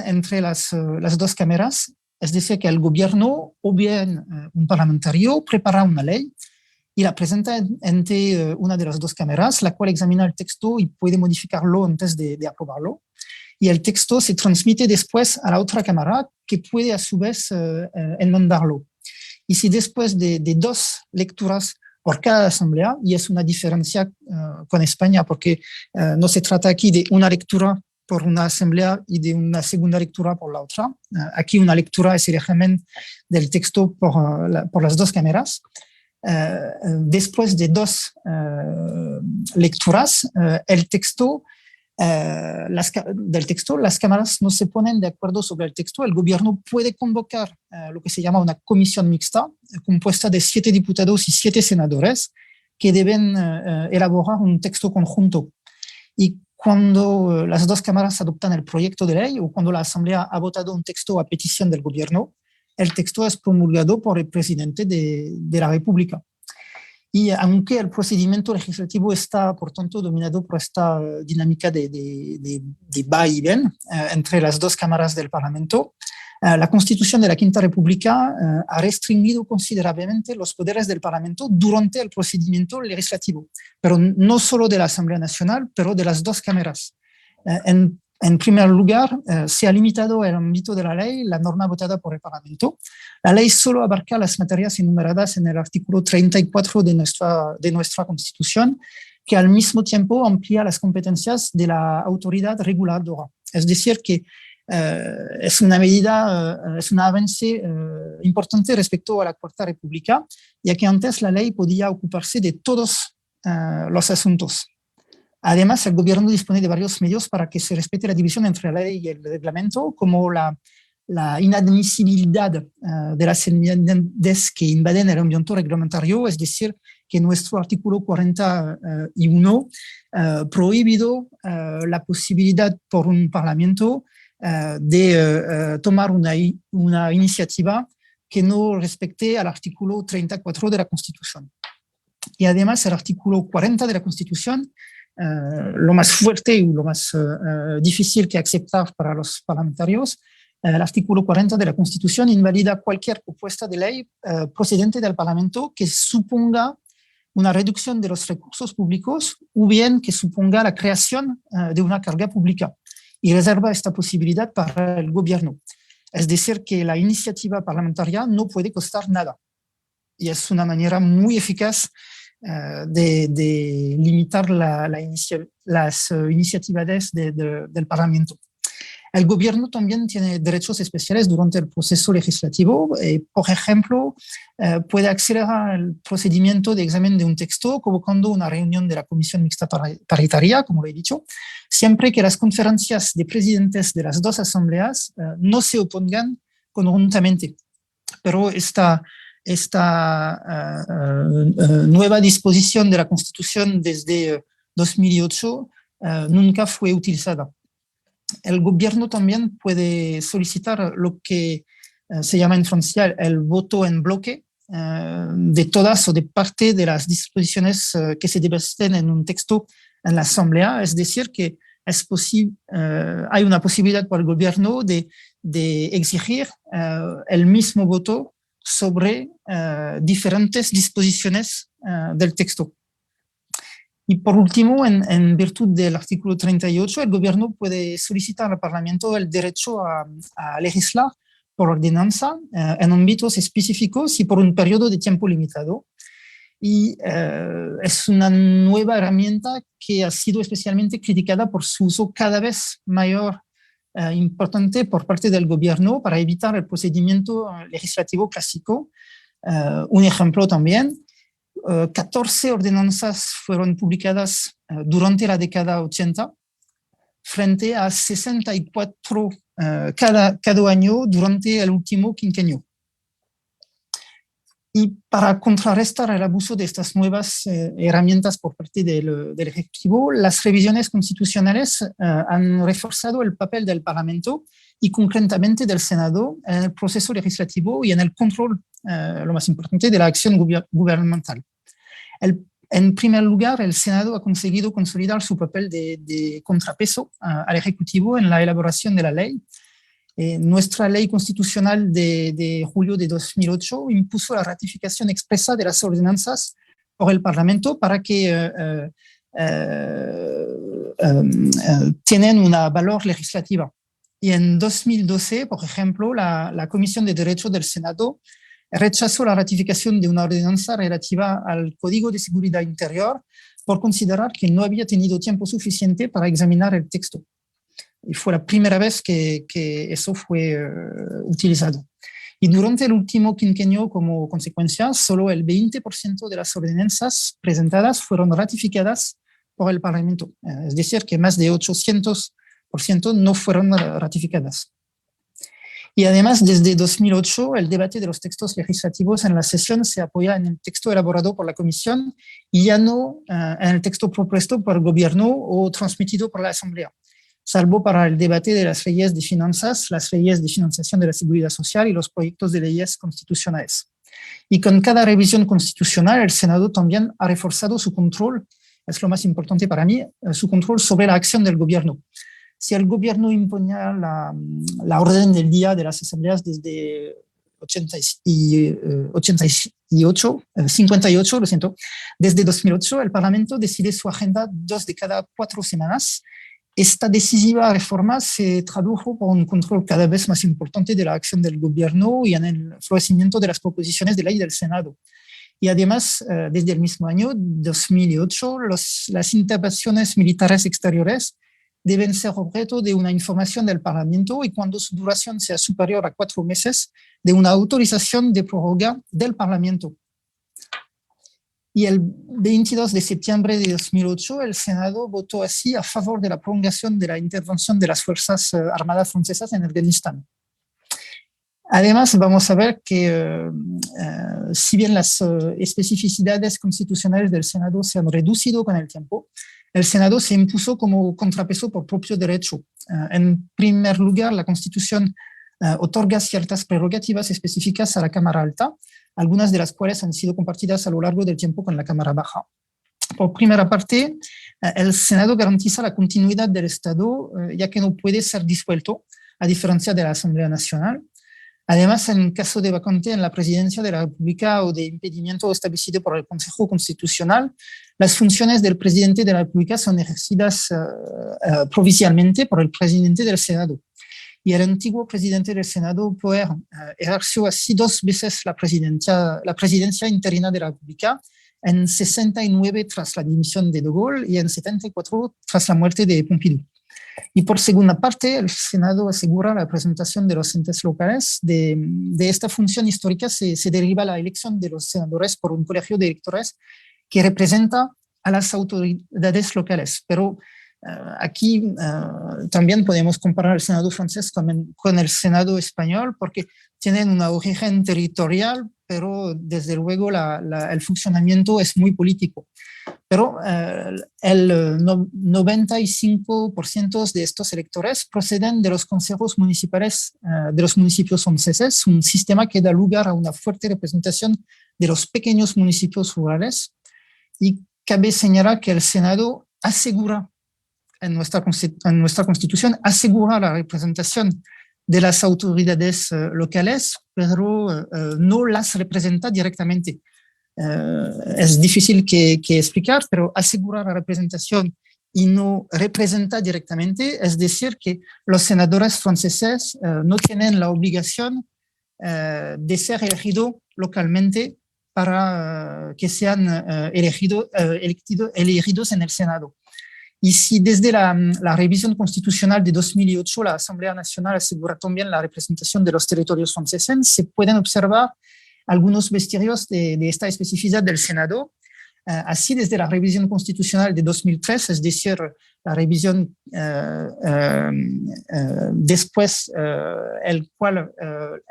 entre las dos cámaras, es decir, que el gobierno o bien un parlamentario prepara una ley y la presenta ante una de las dos cámaras, la cual examina el texto y puede modificarlo antes de aprobarlo. Y el texto se transmite después a la otra cámara, que puede a su vez enmendarlo. Y si después de dos lecturas por cada asamblea, y es una diferencia con España, porque no se trata aquí de una lectura por una asamblea y de una segunda lectura por la otra. Aquí una lectura es el régimen del texto por las dos cámaras. Después de dos lecturas, el texto, las cámaras no se ponen de acuerdo sobre el texto. El gobierno puede convocar lo que se llama una comisión mixta, compuesta de 7 diputados y 7 senadores, que deben elaborar un texto conjunto. Y cuando las dos cámaras adoptan el proyecto de ley o cuando la Asamblea ha votado un texto a petición del gobierno, el texto es promulgado por el presidente de la República. Y aunque el procedimiento legislativo está, por tanto, dominado por esta dinámica de va y ven entre las dos cámaras del Parlamento, la Constitución de la Quinta República ha restringido considerablemente los poderes del Parlamento durante el procedimiento legislativo, pero no solo de la Asamblea Nacional, pero de las dos cámaras. En primer lugar, se ha limitado el ámbito de la ley, la norma votada por el Parlamento. La ley solo abarca las materias enumeradas en el artículo 34 de nuestra Constitución, que al mismo tiempo amplía las competencias de la autoridad reguladora. Es decir, que es una medida, es un avance importante respecto a la Cuarta República, ya que antes la ley podía ocuparse de todos los asuntos. Además, el gobierno dispone de varios medios para que se respete la división entre la ley y el reglamento, como la inadmisibilidad de las enmiendas que invaden el ambiente reglamentario, es decir, que nuestro artículo 41 prohibido la posibilidad por un parlamento de tomar una iniciativa que no respecte al artículo 34 de la Constitución. Y además, el artículo 40 de la Constitución, lo más fuerte y lo más difícil que aceptar para los parlamentarios, el artículo 40 de la Constitución invalida cualquier propuesta de ley procedente del Parlamento que suponga una reducción de los recursos públicos o bien que suponga la creación de una carga pública, y reserva esta posibilidad para el gobierno. Es decir, que la iniciativa parlamentaria no puede costar nada. Y es una manera muy eficaz de limitar las iniciativas del Parlamento. El gobierno también tiene derechos especiales durante el proceso legislativo. Por ejemplo, puede acelerar el procedimiento de examen de un texto convocando una reunión de la Comisión Mixta Paritaria, como lo he dicho, siempre que las conferencias de presidentes de las dos asambleas no se opongan conjuntamente. Pero esta nueva disposición de la Constitución desde 2008 nunca fue utilizada. El gobierno también puede solicitar lo que se llama en francés el voto en bloque de todas o de parte de las disposiciones que se debatan en un texto en la Asamblea. Es decir, que hay una posibilidad para el gobierno de exigir el mismo voto sobre diferentes disposiciones del texto. Y por último, en virtud del artículo 38, el gobierno puede solicitar al Parlamento el derecho a legislar por ordenanza en ámbitos específicos y por un periodo de tiempo limitado. Y es una nueva herramienta que ha sido especialmente criticada por su uso cada vez mayor importante por parte del gobierno para evitar el procedimiento legislativo clásico, Un ejemplo también, 14 ordenanzas fueron publicadas durante la década 80 frente a 64 cada año durante el último quinquenio. Y para contrarrestar el abuso de estas nuevas herramientas por parte del Ejecutivo, las revisiones constitucionales han reforzado el papel del Parlamento y concretamente del Senado en el proceso legislativo y en el control, lo más importante, de la acción gubernamental. En primer lugar, el Senado ha conseguido consolidar su papel de contrapeso al Ejecutivo en la elaboración de la ley. Nuestra ley constitucional de julio de 2008 impuso la ratificación expresa de las ordenanzas por el Parlamento para que tienen un valor legislativo. Y en 2012, por ejemplo, la Comisión de Derechos del Senado rechazó la ratificación de una ordenanza relativa al Código de Seguridad Interior por considerar que no había tenido tiempo suficiente para examinar el texto. Y fue la primera vez que eso fue utilizado. Y durante el último quinquenio, como consecuencia, solo el 20% de las ordenanzas presentadas fueron ratificadas por el Parlamento. Es decir, que más de 800% no fueron ratificadas. Y además, desde 2008, el debate de los textos legislativos en la sesión se apoya en el texto elaborado por la Comisión y ya no en el texto propuesto por el Gobierno o transmitido por la Asamblea, salvo para el debate de las leyes de finanzas, las leyes de financiación de la seguridad social y los proyectos de leyes constitucionales. Y con cada revisión constitucional, el Senado también ha reforzado su control, es lo más importante para mí, su control sobre la acción del gobierno. Si el gobierno imponía la orden del día de las asambleas desde 58, lo siento, desde 2008, el Parlamento decide su agenda 2 de cada 4 semanas. Esta decisiva reforma se tradujo por un control cada vez más importante de la acción del gobierno y en el florecimiento de las proposiciones de ley del Senado. Y además, desde el mismo año 2008, las intervenciones militares exteriores deben ser objeto de una información del Parlamento y cuando su duración sea superior a 4 meses, de una autorización de prórroga del Parlamento. Y el 22 de septiembre de 2008, el Senado votó así a favor de la prolongación de la intervención de las Fuerzas Armadas francesas en Afganistán. Además, vamos a ver que si bien las especificidades constitucionales del Senado se han reducido con el tiempo, el Senado se impuso como contrapeso por propio derecho. En primer lugar, la Constitución otorga ciertas prerrogativas específicas a la Cámara Alta, algunas de las cuales han sido compartidas a lo largo del tiempo con la Cámara Baja. Por primera parte, el Senado garantiza la continuidad del Estado, ya que no puede ser disuelto, a diferencia de la Asamblea Nacional. Además, en caso de vacante en la presidencia de la República o de impedimento establecido por el Consejo Constitucional, las funciones del presidente de la República son ejercidas provisionalmente por el presidente del Senado. Y el antiguo presidente del Senado, Poher, ejerció así 2 veces la presidencia interina de la República, en 69 tras la dimisión de De Gaulle y en 74 tras la muerte de Pompidou. Y por segunda parte, el Senado asegura la representación de los entes locales. De esta función histórica se deriva la elección de los senadores por un colegio de electores que representa a las autoridades locales. Pero aquí también podemos comparar el Senado francés con el Senado español porque tienen un origen territorial, pero desde luego el funcionamiento es muy político. Pero el 95% de estos electores proceden de los consejos municipales de los municipios franceses, un sistema que da lugar a una fuerte representación de los pequeños municipios rurales. Y cabe señalar que el Senado asegura, en nuestra Constitución, asegura la representación de las autoridades locales, pero no las representa directamente. Es difícil que explicar, pero asegurar la representación y no representa directamente, es decir, que los senadores franceses no tienen la obligación de ser elegidos localmente para que sean elegidos en el Senado. Y si desde la revisión constitucional de 2008 la Asamblea Nacional asegura también la representación de los territorios franceses, se pueden observar algunos vestigios de esta especificidad del Senado. Así, desde la revisión constitucional de 2003, es decir, la revisión después, el cual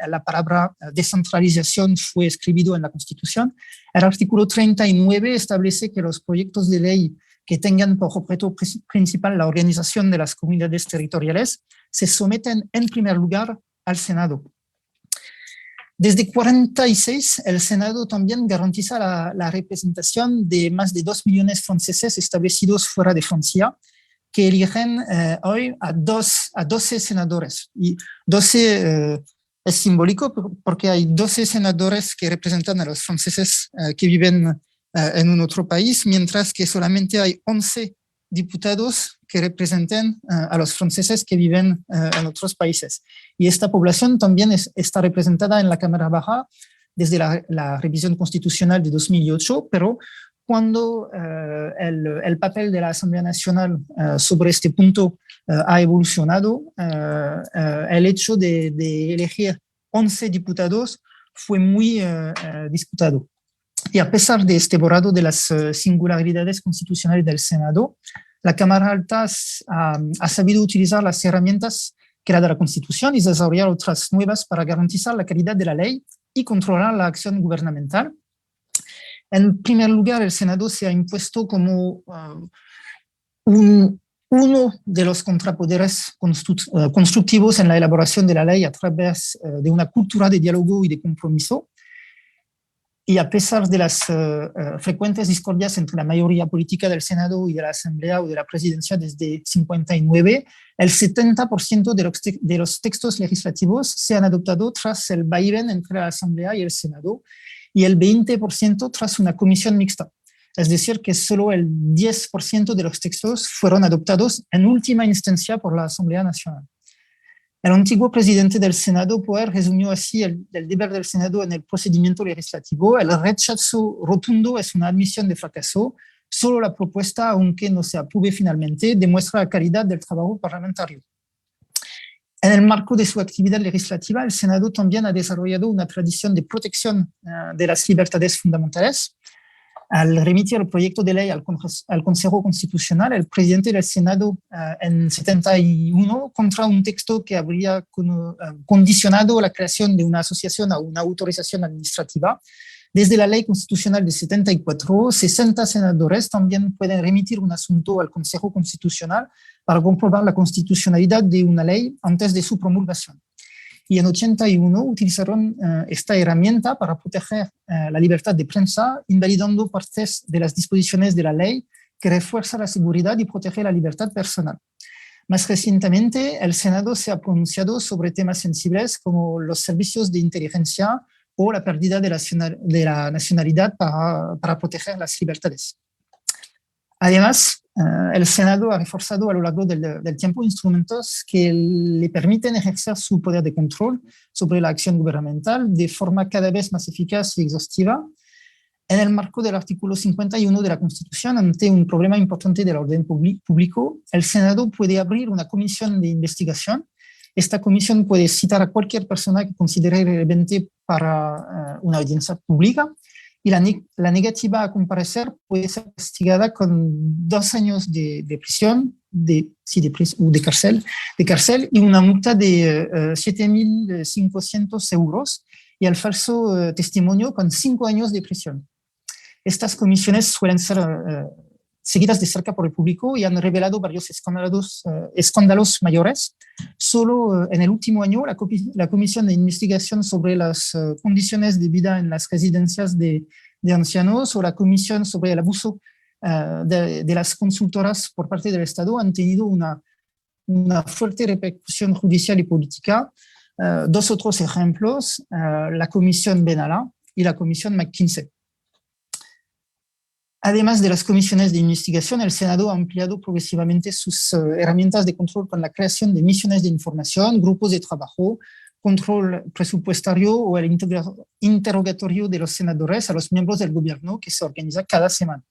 la palabra descentralización fue escrito en la Constitución, el artículo 39 establece que los proyectos de ley que tengan por objeto principal la organización de las comunidades territoriales se someten en primer lugar al Senado. Desde 1946, el Senado también garantiza la representación de más de 2 millones de franceses establecidos fuera de Francia, que eligen hoy a 12 senadores. Y 12 es simbólico porque hay 12 senadores que representan a los franceses que viven en un otro país, mientras que solamente hay 11 diputados que representen a los franceses que viven en otros países. Y esta población también está representada en la Cámara Baja desde la revisión constitucional de 2008, pero cuando el papel de la Asamblea Nacional sobre este punto ha evolucionado, el hecho de elegir 11 diputados fue muy disputado. Y a pesar de este borrado de las singularidades constitucionales del Senado, la Cámara Alta ha sabido utilizar las herramientas que da la Constitución y desarrollar otras nuevas para garantizar la calidad de la ley y controlar la acción gubernamental. En primer lugar, el Senado se ha impuesto como uno de los contrapoderes constructivos en la elaboración de la ley a través de una cultura de diálogo y de compromiso. Y a pesar de las frecuentes discordias entre la mayoría política del Senado y de la Asamblea o de la Presidencia desde 1959, el 70% de los textos legislativos se han adoptado tras el vaivén entre la Asamblea y el Senado y el 20% tras una comisión mixta. Es decir, que solo el 10% de los textos fueron adoptados en última instancia por la Asamblea Nacional. El antiguo presidente del Senado, Poher, resumió así el deber del Senado en el procedimiento legislativo. El rechazo rotundo es una admisión de fracaso. Solo la propuesta, aunque no se apruebe finalmente, demuestra la calidad del trabajo parlamentario. En el marco de su actividad legislativa, el Senado también ha desarrollado una tradición de protección de las libertades fundamentales. Al remitir el proyecto de ley al Consejo Constitucional, el presidente del Senado en 71, contra un texto que habría condicionado la creación de una asociación a una autorización administrativa. Desde la ley constitucional de 74, 60 senadores también pueden remitir un asunto al Consejo Constitucional para comprobar la constitucionalidad de una ley antes de su promulgación. Y en 81 utilizaron esta herramienta para proteger la libertad de prensa, invalidando partes de las disposiciones de la ley que refuerza la seguridad y protege la libertad personal. Más recientemente, el Senado se ha pronunciado sobre temas sensibles como los servicios de inteligencia o la pérdida de la nacionalidad para proteger las libertades. Además, el Senado ha reforzado a lo largo del tiempo instrumentos que le permiten ejercer su poder de control sobre la acción gubernamental de forma cada vez más eficaz y exhaustiva. En el marco del artículo 51 de la Constitución, ante un problema importante del orden público, el Senado puede abrir una comisión de investigación. Esta comisión puede citar a cualquier persona que considere relevante para una audiencia pública. Y la negativa a comparecer puede ser castigada con 2 años de prisión, de cárcel y una multa de 7.500 euros y el falso testimonio con 5 años de prisión. Estas comisiones suelen ser seguidas de cerca por el público y han revelado varios escándalos mayores. Solo en el último año, la Comisión de Investigación sobre las condiciones de vida en las residencias de ancianos o la Comisión sobre el abuso de las consultoras por parte del Estado han tenido una fuerte repercusión judicial y política. 2 otros ejemplos, la Comisión Benalla y la Comisión McKinsey. Además de las comisiones de investigación, el Senado ha ampliado progresivamente sus herramientas de control con la creación de misiones de información, grupos de trabajo, control presupuestario o el interrogatorio de los senadores a los miembros del gobierno que se organiza cada semana.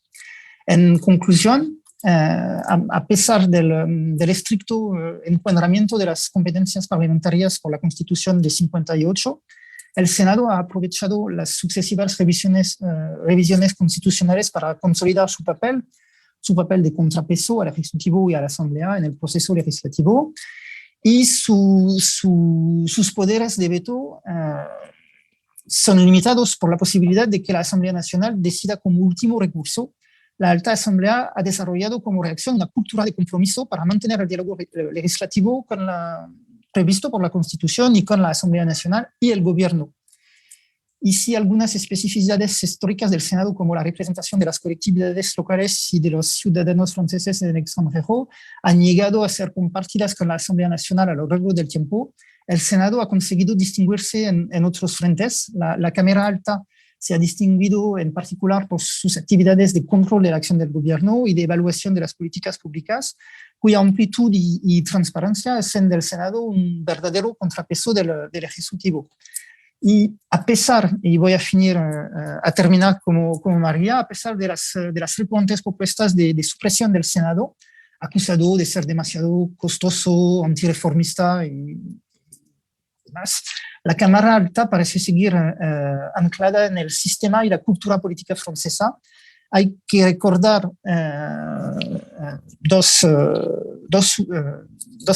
En conclusión, a pesar del estricto encuadramiento de las competencias parlamentarias por la Constitución de 58, el Senado ha aprovechado las sucesivas revisiones constitucionales para consolidar su papel de contrapeso al Ejecutivo y a la Asamblea en el proceso legislativo, y sus poderes de veto son limitados por la posibilidad de que la Asamblea Nacional decida como último recurso. La Alta Asamblea ha desarrollado como reacción una cultura de compromiso para mantener el diálogo legislativo previsto por la Constitución y con la Asamblea Nacional y el Gobierno. Y si algunas especificidades históricas del Senado, como la representación de las colectividades locales y de los ciudadanos franceses en el extranjero, han llegado a ser compartidas con la Asamblea Nacional a lo largo del tiempo, el Senado ha conseguido distinguirse en otros frentes. La Cámara Alta se ha distinguido en particular por sus actividades de control de la acción del gobierno y de evaluación de las políticas públicas, cuya amplitud y transparencia hacen del Senado un verdadero contrapeso del Ejecutivo. Y a pesar, y voy a terminar como María, a pesar de las frecuentes propuestas de supresión del Senado, acusado de ser demasiado costoso, antireformista y más, la Cámara Alta parece seguir anclada en el sistema y la cultura política francesa. Hay que recordar dos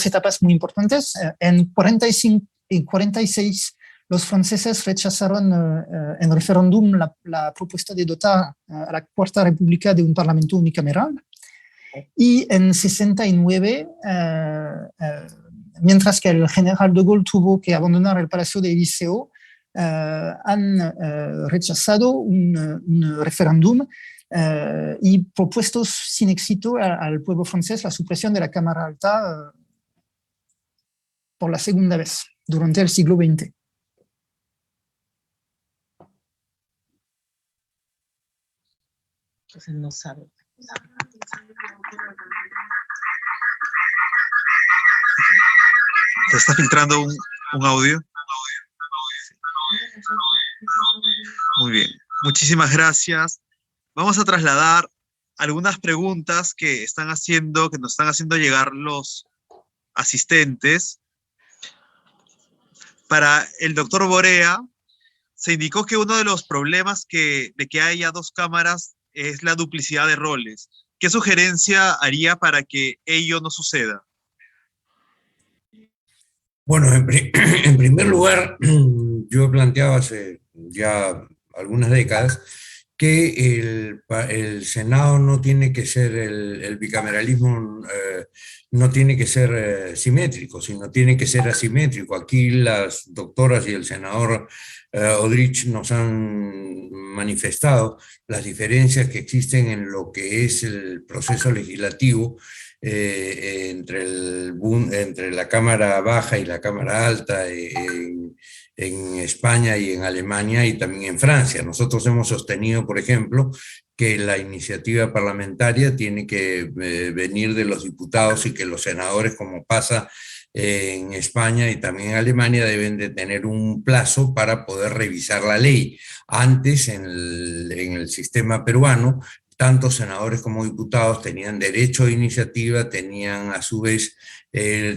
etapas muy importantes. En 46, los franceses rechazaron en referéndum la propuesta de dotar a la Cuarta República de un parlamento unicameral. Y en 69, mientras que el general de Gaulle tuvo que abandonar el Palacio de Eliseo, han rechazado un referéndum y propuesto sin éxito al pueblo francés la supresión de la Cámara Alta por la segunda vez durante el siglo XX. Entonces no sabe. Se está filtrando un audio. Muy bien, muchísimas gracias. Vamos a trasladar algunas preguntas que nos están haciendo llegar los asistentes. Para el doctor Borea, se indicó que uno de los problemas de que haya dos cámaras es la duplicidad de roles. ¿Qué sugerencia haría para que ello no suceda? Bueno, en primer lugar, yo he planteado hace ya algunas décadas que el Senado no tiene que ser, el bicameralismo no tiene que ser simétrico, sino tiene que ser asimétrico. Aquí las doctoras y el senador Odrich nos han manifestado las diferencias que existen en lo que es el proceso legislativo entre la Cámara Baja y la Cámara Alta en España y en Alemania y también en Francia. Nosotros hemos sostenido, por ejemplo, que la iniciativa parlamentaria tiene que venir de los diputados y que los senadores, como pasa en España y también en Alemania, deben de tener un plazo para poder revisar la ley. Antes, en el sistema peruano, tanto senadores como diputados tenían derecho a iniciativa, tenían a su vez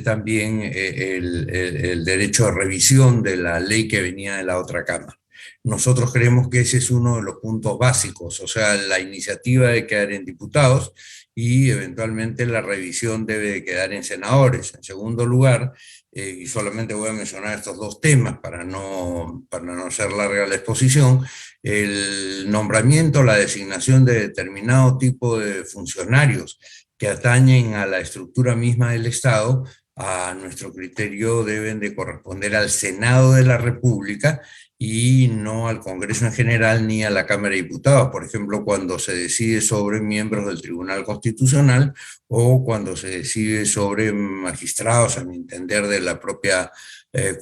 también el derecho a revisión de la ley que venía de la otra Cámara. Nosotros creemos que ese es uno de los puntos básicos, o sea, la iniciativa debe quedar en diputados y eventualmente la revisión debe de quedar en senadores. En segundo lugar, y solamente voy a mencionar estos dos temas para no hacer larga la exposición, el nombramiento, la designación de determinado tipo de funcionarios que atañen a la estructura misma del Estado, a nuestro criterio deben de corresponder al Senado de la República y no al Congreso en general ni a la Cámara de Diputados. Por ejemplo, cuando se decide sobre miembros del Tribunal Constitucional o cuando se decide sobre magistrados, a mi entender, de la propia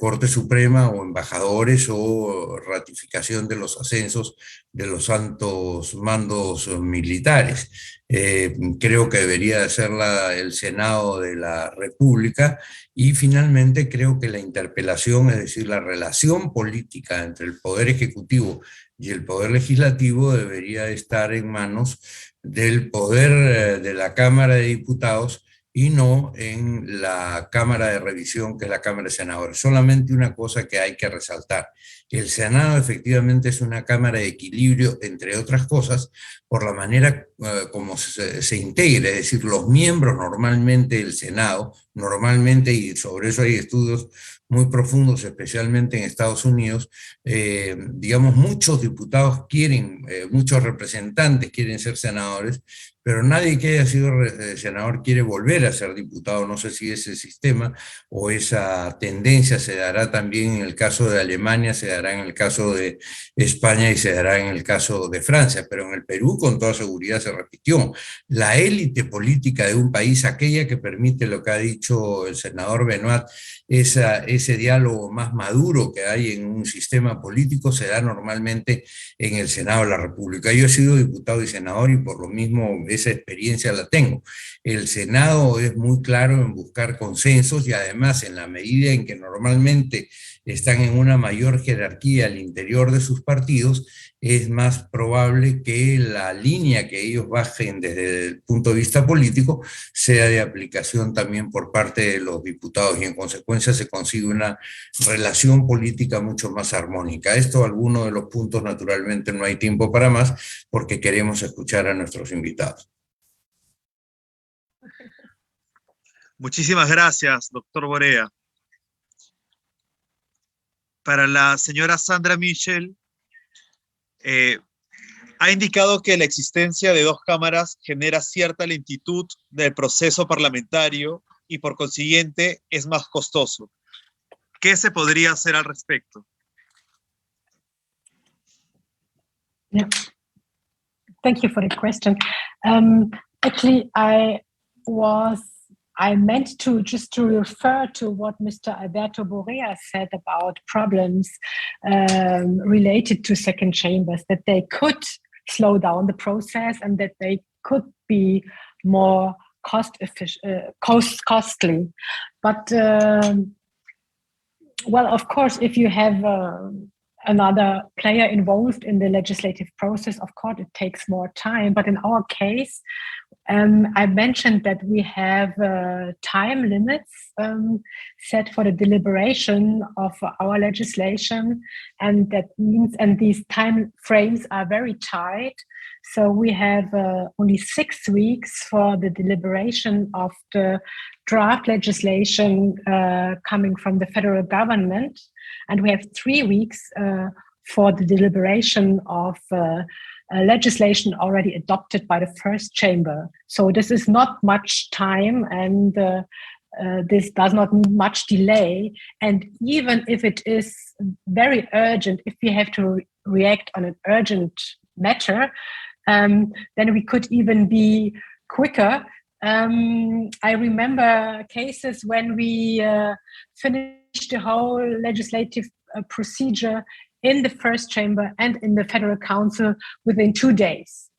Corte Suprema o embajadores o ratificación de los ascensos de los altos mandos militares. Creo que debería ser el Senado de la República y finalmente creo que la interpelación, es decir, la relación política entre el Poder Ejecutivo y el Poder Legislativo debería estar en manos del Poder de la Cámara de Diputados y no en la Cámara de Revisión, que es la Cámara de Senadores. Solamente una cosa que hay que resaltar. El Senado efectivamente es una cámara de equilibrio, entre otras cosas, por la manera como se integra, es decir, los miembros normalmente del Senado, normalmente, y sobre eso hay estudios muy profundos, especialmente en Estados Unidos, digamos, muchos diputados quieren, muchos representantes quieren ser senadores, pero nadie que haya sido senador quiere volver a ser diputado. No sé si ese sistema o esa tendencia se dará también en el caso de Alemania, se dará en el caso de España y se dará en el caso de Francia, pero en el Perú con toda seguridad se repitió. La élite política de un país, aquella que permite lo que ha dicho el senador Benoit, ese diálogo más maduro que hay en un sistema político, se da normalmente en el Senado de la República. Yo he sido diputado y senador y por lo mismo esa experiencia la tengo. El Senado es muy claro en buscar consensos y además en la medida en que normalmente están en una mayor jerarquía al interior de sus partidos, es más probable que la línea que ellos bajen desde el punto de vista político sea de aplicación también por parte de los diputados y en consecuencia se consigue una relación política mucho más armónica. Esto, algunos de los puntos, naturalmente no hay tiempo para más porque queremos escuchar a nuestros invitados. Muchísimas gracias, doctor Borea. Para la señora Sandra Mitchell, ha indicado que la existencia de dos cámaras genera cierta lentitud del proceso parlamentario y por consiguiente es más costoso. ¿Qué se podría hacer al respecto? Yeah. Thank you for the question. Actually, I meant to just to refer to what Mr. Alberto Borea said about problems related to second chambers, that they could slow down the process and that they could be more costly. But, well, of course, if you have another player involved in the legislative process, of course, it takes more time. But in our case, I mentioned that we have time limits set for the deliberation of our legislation, and that means, and these time frames are very tight. So we have only 6 weeks for the deliberation of the draft legislation coming from the federal government, and we have 3 weeks for the deliberation of legislation already adopted by the first chamber. So this is not much time, and this does not need much delay. And even if it is very urgent, if we have to react on an urgent matter, then we could even be quicker. I remember cases when we finished the whole legislative procedure in the first chamber and in the Federal Council within 2 days.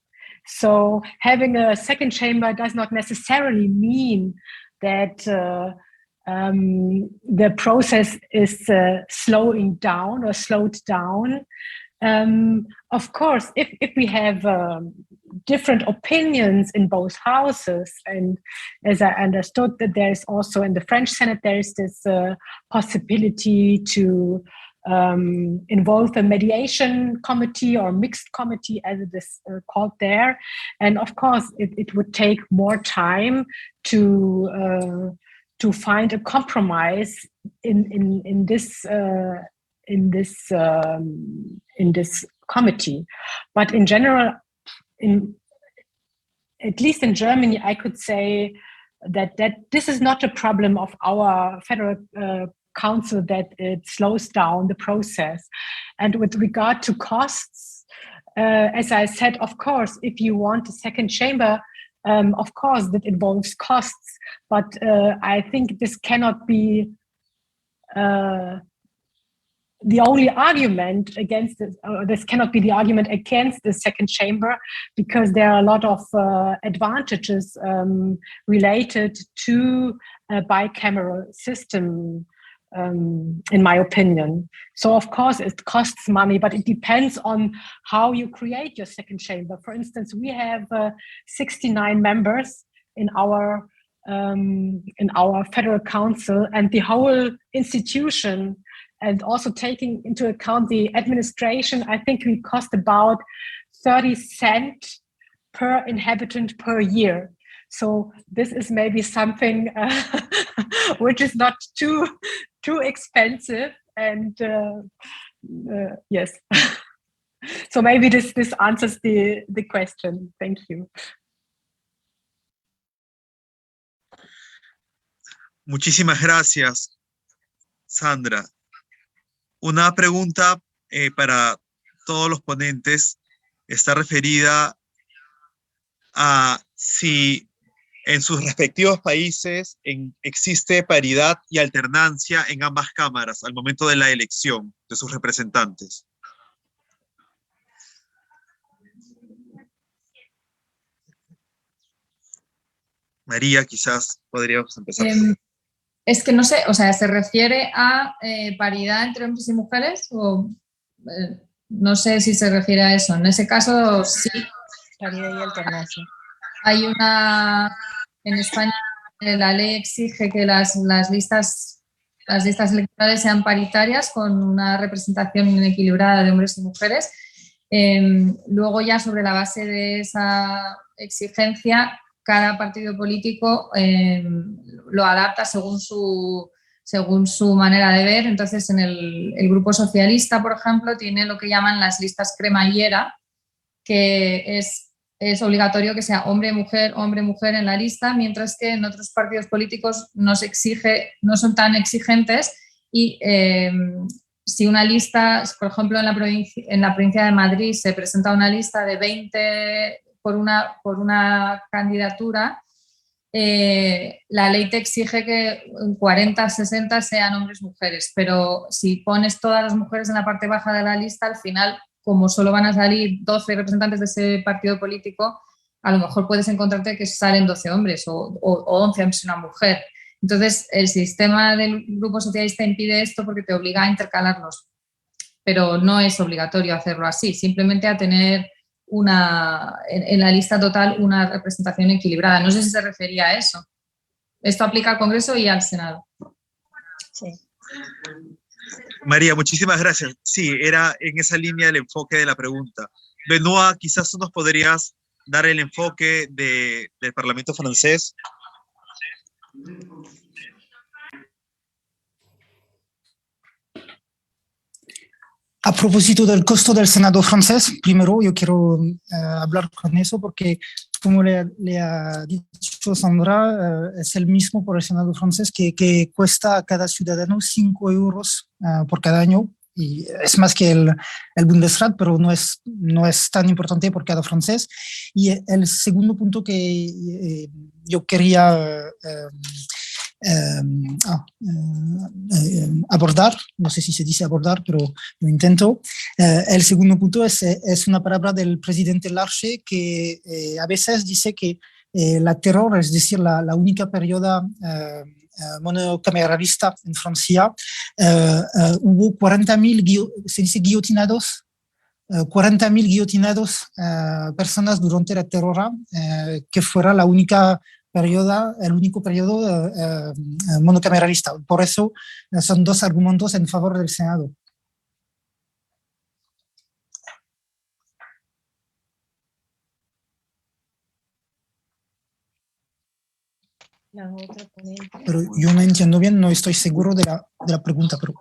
So having a second chamber does not necessarily mean that the process is slowing down or slowed down. Of course, if we have different opinions in both houses, and as I understood that there is also in the French Senate, there is this possibility to involve a mediation committee or mixed committee, as it is called there. And of course, it would take more time to find a compromise in this committee. But in general, at least in Germany, I could say that this is not a problem of our federal council, that it slows down the process. And with regard to costs, as I said, of course, if you want a second chamber, of course that involves costs, but I think this cannot be the only argument against this. This cannot be the argument against the second chamber, because there are a lot of advantages related to a bicameral system, in my opinion. So of course it costs money, but it depends on how you create your second chamber. For instance, we have 69 members in our in our federal council, and the whole institution, and also taking into account the administration, I think we cost about 30 cents per inhabitant per year. So this is maybe something which is not too expensive, and yes. So maybe this answers the question. Thank you. Muchísimas gracias, Sandra. Una pregunta para todos los ponentes está referida a si en sus respectivos países existe paridad y alternancia en ambas cámaras al momento de la elección de sus representantes. María, quizás podríamos empezar. Es que no sé, o sea, ¿se refiere a paridad entre hombres y mujeres? O no sé si se refiere a eso. En ese caso, sí. Paridad y alternancia. Hay en España la ley exige que las listas electorales sean paritarias con una representación equilibrada de hombres y mujeres. Luego ya sobre la base de esa exigencia, cada partido político lo adapta según su manera de ver. Entonces, en el Grupo Socialista, por ejemplo, tiene lo que llaman las listas cremallera, que es obligatorio que sea hombre-mujer en la lista, mientras que en otros partidos políticos no son tan exigentes y si una lista, por ejemplo, en la provincia de Madrid se presenta una lista de 20 por una candidatura, la ley te exige que 40, 60 sean hombres-mujeres, pero si pones todas las mujeres en la parte baja de la lista, al final, como solo van a salir 12 representantes de ese partido político, a lo mejor puedes encontrarte que salen 12 hombres o 11 hombres y una mujer. Entonces, el sistema del Grupo Socialista impide esto porque te obliga a intercalarlos, pero no es obligatorio hacerlo así, simplemente a tener en la lista total una representación equilibrada. No sé si se refería a eso. Esto aplica al Congreso y al Senado. Sí. María, muchísimas gracias. Sí, era en esa línea el enfoque de la pregunta. Benoît, quizás tú nos podrías dar el enfoque del Parlamento francés. A propósito del costo del Senado francés, primero yo quiero hablar con eso porque, como le ha dicho Sandra, es el mismo por el Senado francés que cuesta a cada ciudadano 5 euros por cada año. Y es más que el Bundesrat, pero no es tan importante por cada francés. Y el segundo punto que yo quería abordar, no sé si se dice abordar, pero lo intento. El segundo punto es una palabra del presidente Larcher que a veces dice que la terror, es decir, la única periodo monocameralista en Francia, hubo 40.000, se dice guillotinados, 40.000 guillotinados personas durante la terror, que fuera el único periodo monocameralista. Por eso son dos argumentos en favor del Senado. Pero yo no entiendo bien, no estoy seguro de la pregunta. Pero...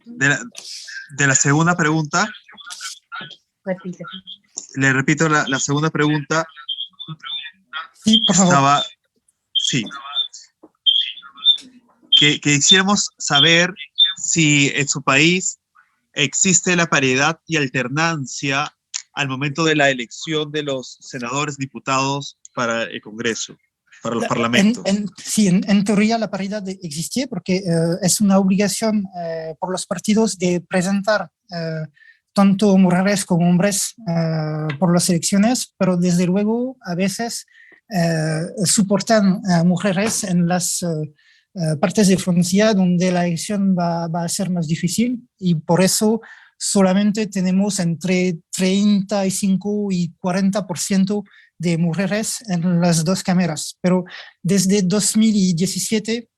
De la segunda pregunta. Repite. Le repito la segunda pregunta. Sí, por favor. Sí. Que quisiéramos saber si en su país existe la paridad y alternancia al momento de la elección de los senadores, diputados para el Congreso, para los parlamentos. Sí, en teoría la paridad existe porque es una obligación por los partidos de presentar tanto mujeres como hombres por las elecciones, pero desde luego a veces soportan mujeres en las partes de Francia donde la elección va a ser más difícil y por eso solamente tenemos entre 35 y 40% de mujeres en las dos cámaras, pero desde 2017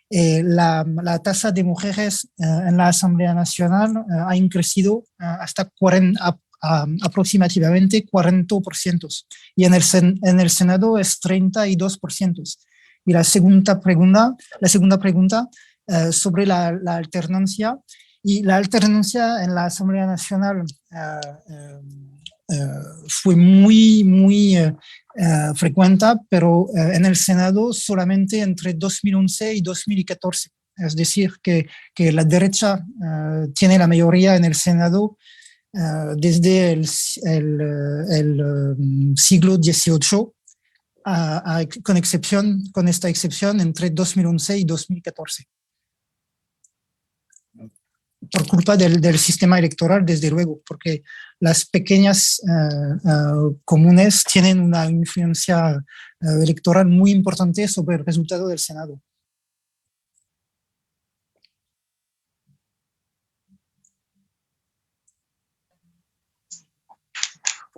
la tasa de mujeres en la Asamblea Nacional ha crecido hasta aproximadamente 40%, y en el Senado es 32%. Y la segunda pregunta sobre la alternancia, y la alternancia en la Asamblea Nacional fue muy frecuente, pero en el Senado solamente entre 2011 y 2014. Es decir, que la derecha tiene la mayoría en el Senado desde el siglo XVIII, con esta excepción entre 2011 y 2014. Por culpa del sistema electoral, desde luego, porque las pequeñas comunes tienen una influencia electoral muy importante sobre el resultado del Senado.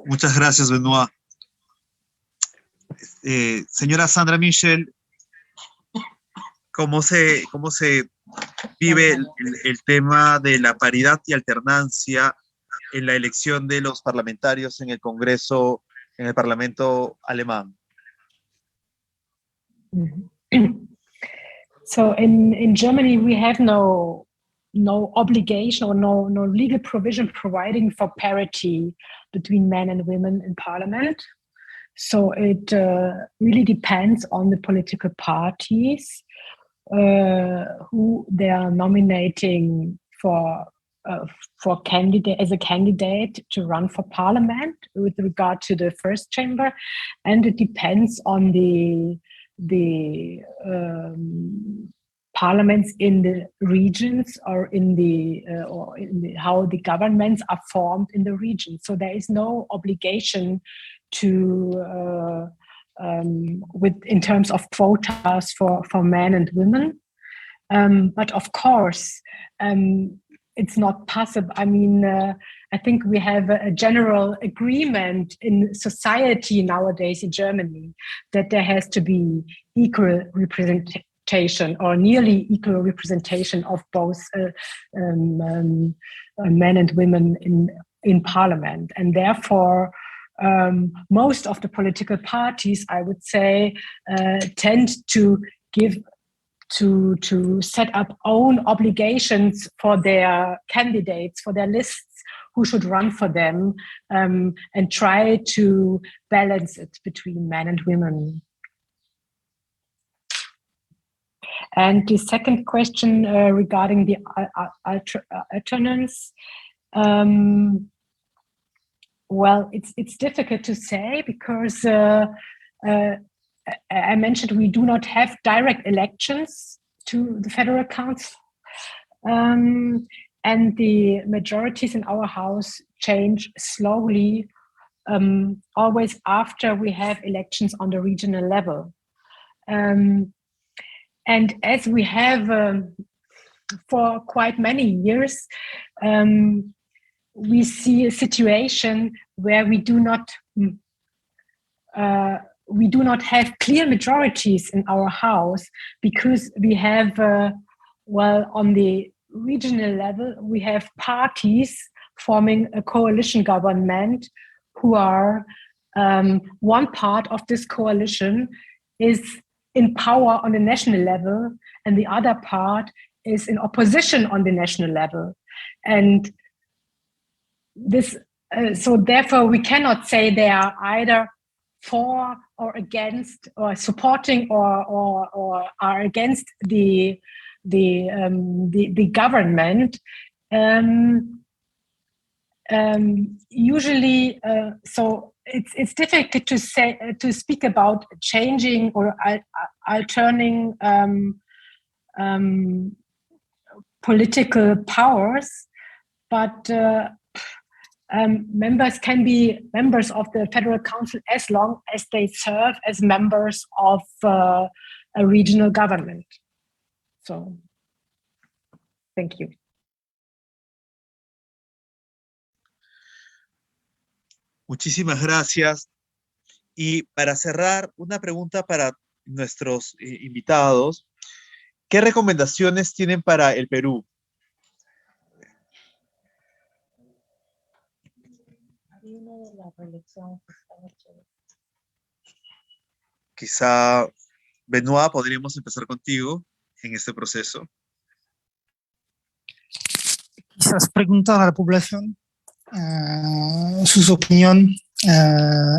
Muchas gracias, Benoit. Señora Sandra Michel, ¿cómo se vive el tema de la paridad y alternancia en la elección de los parlamentarios en el Congreso, en el Parlamento alemán? So in Germany, we have no obligation or no legal provision providing for parity between men and women in parliament. So it really depends on the political parties who they are nominating for as a candidate to run for parliament with regard to the first chamber, and it depends on the parliaments in the regions or in the how the governments are formed in the region. So there is no obligation to in terms of quotas for men and women, but of course it's not possible. I mean, I think we have a general agreement in society nowadays in Germany that there has to be equal representation or nearly equal representation of both men and women in parliament. And therefore, most of the political parties, I would say, tend to set up own obligations for their candidates, for their lists who should run for them, and try to balance it between men and women. And the second question regarding the alternance, well, it's difficult to say because I mentioned we do not have direct elections to the Federal Council, and the majorities in our house change slowly, always after we have elections on the regional level. And as we have for quite many years, we see a situation where we do not have clear majorities in our house because we have, on the regional level, we have parties forming a coalition government who are, one part of this coalition is in power on the national level and the other part is in opposition on the national level. And this, so therefore we cannot say they are either for or against or supporting or are against the government. Usually, so it's difficult to speak about changing or alterning political powers, but members can be members of the Federal Council as long as they serve as members of a regional government. So, thank you. Muchísimas gracias. Y para cerrar, una pregunta para nuestros invitados. ¿Qué recomendaciones tienen para el Perú? Quizá, Benoit, podríamos empezar contigo en este proceso. Quizás preguntar a la población sus opiniones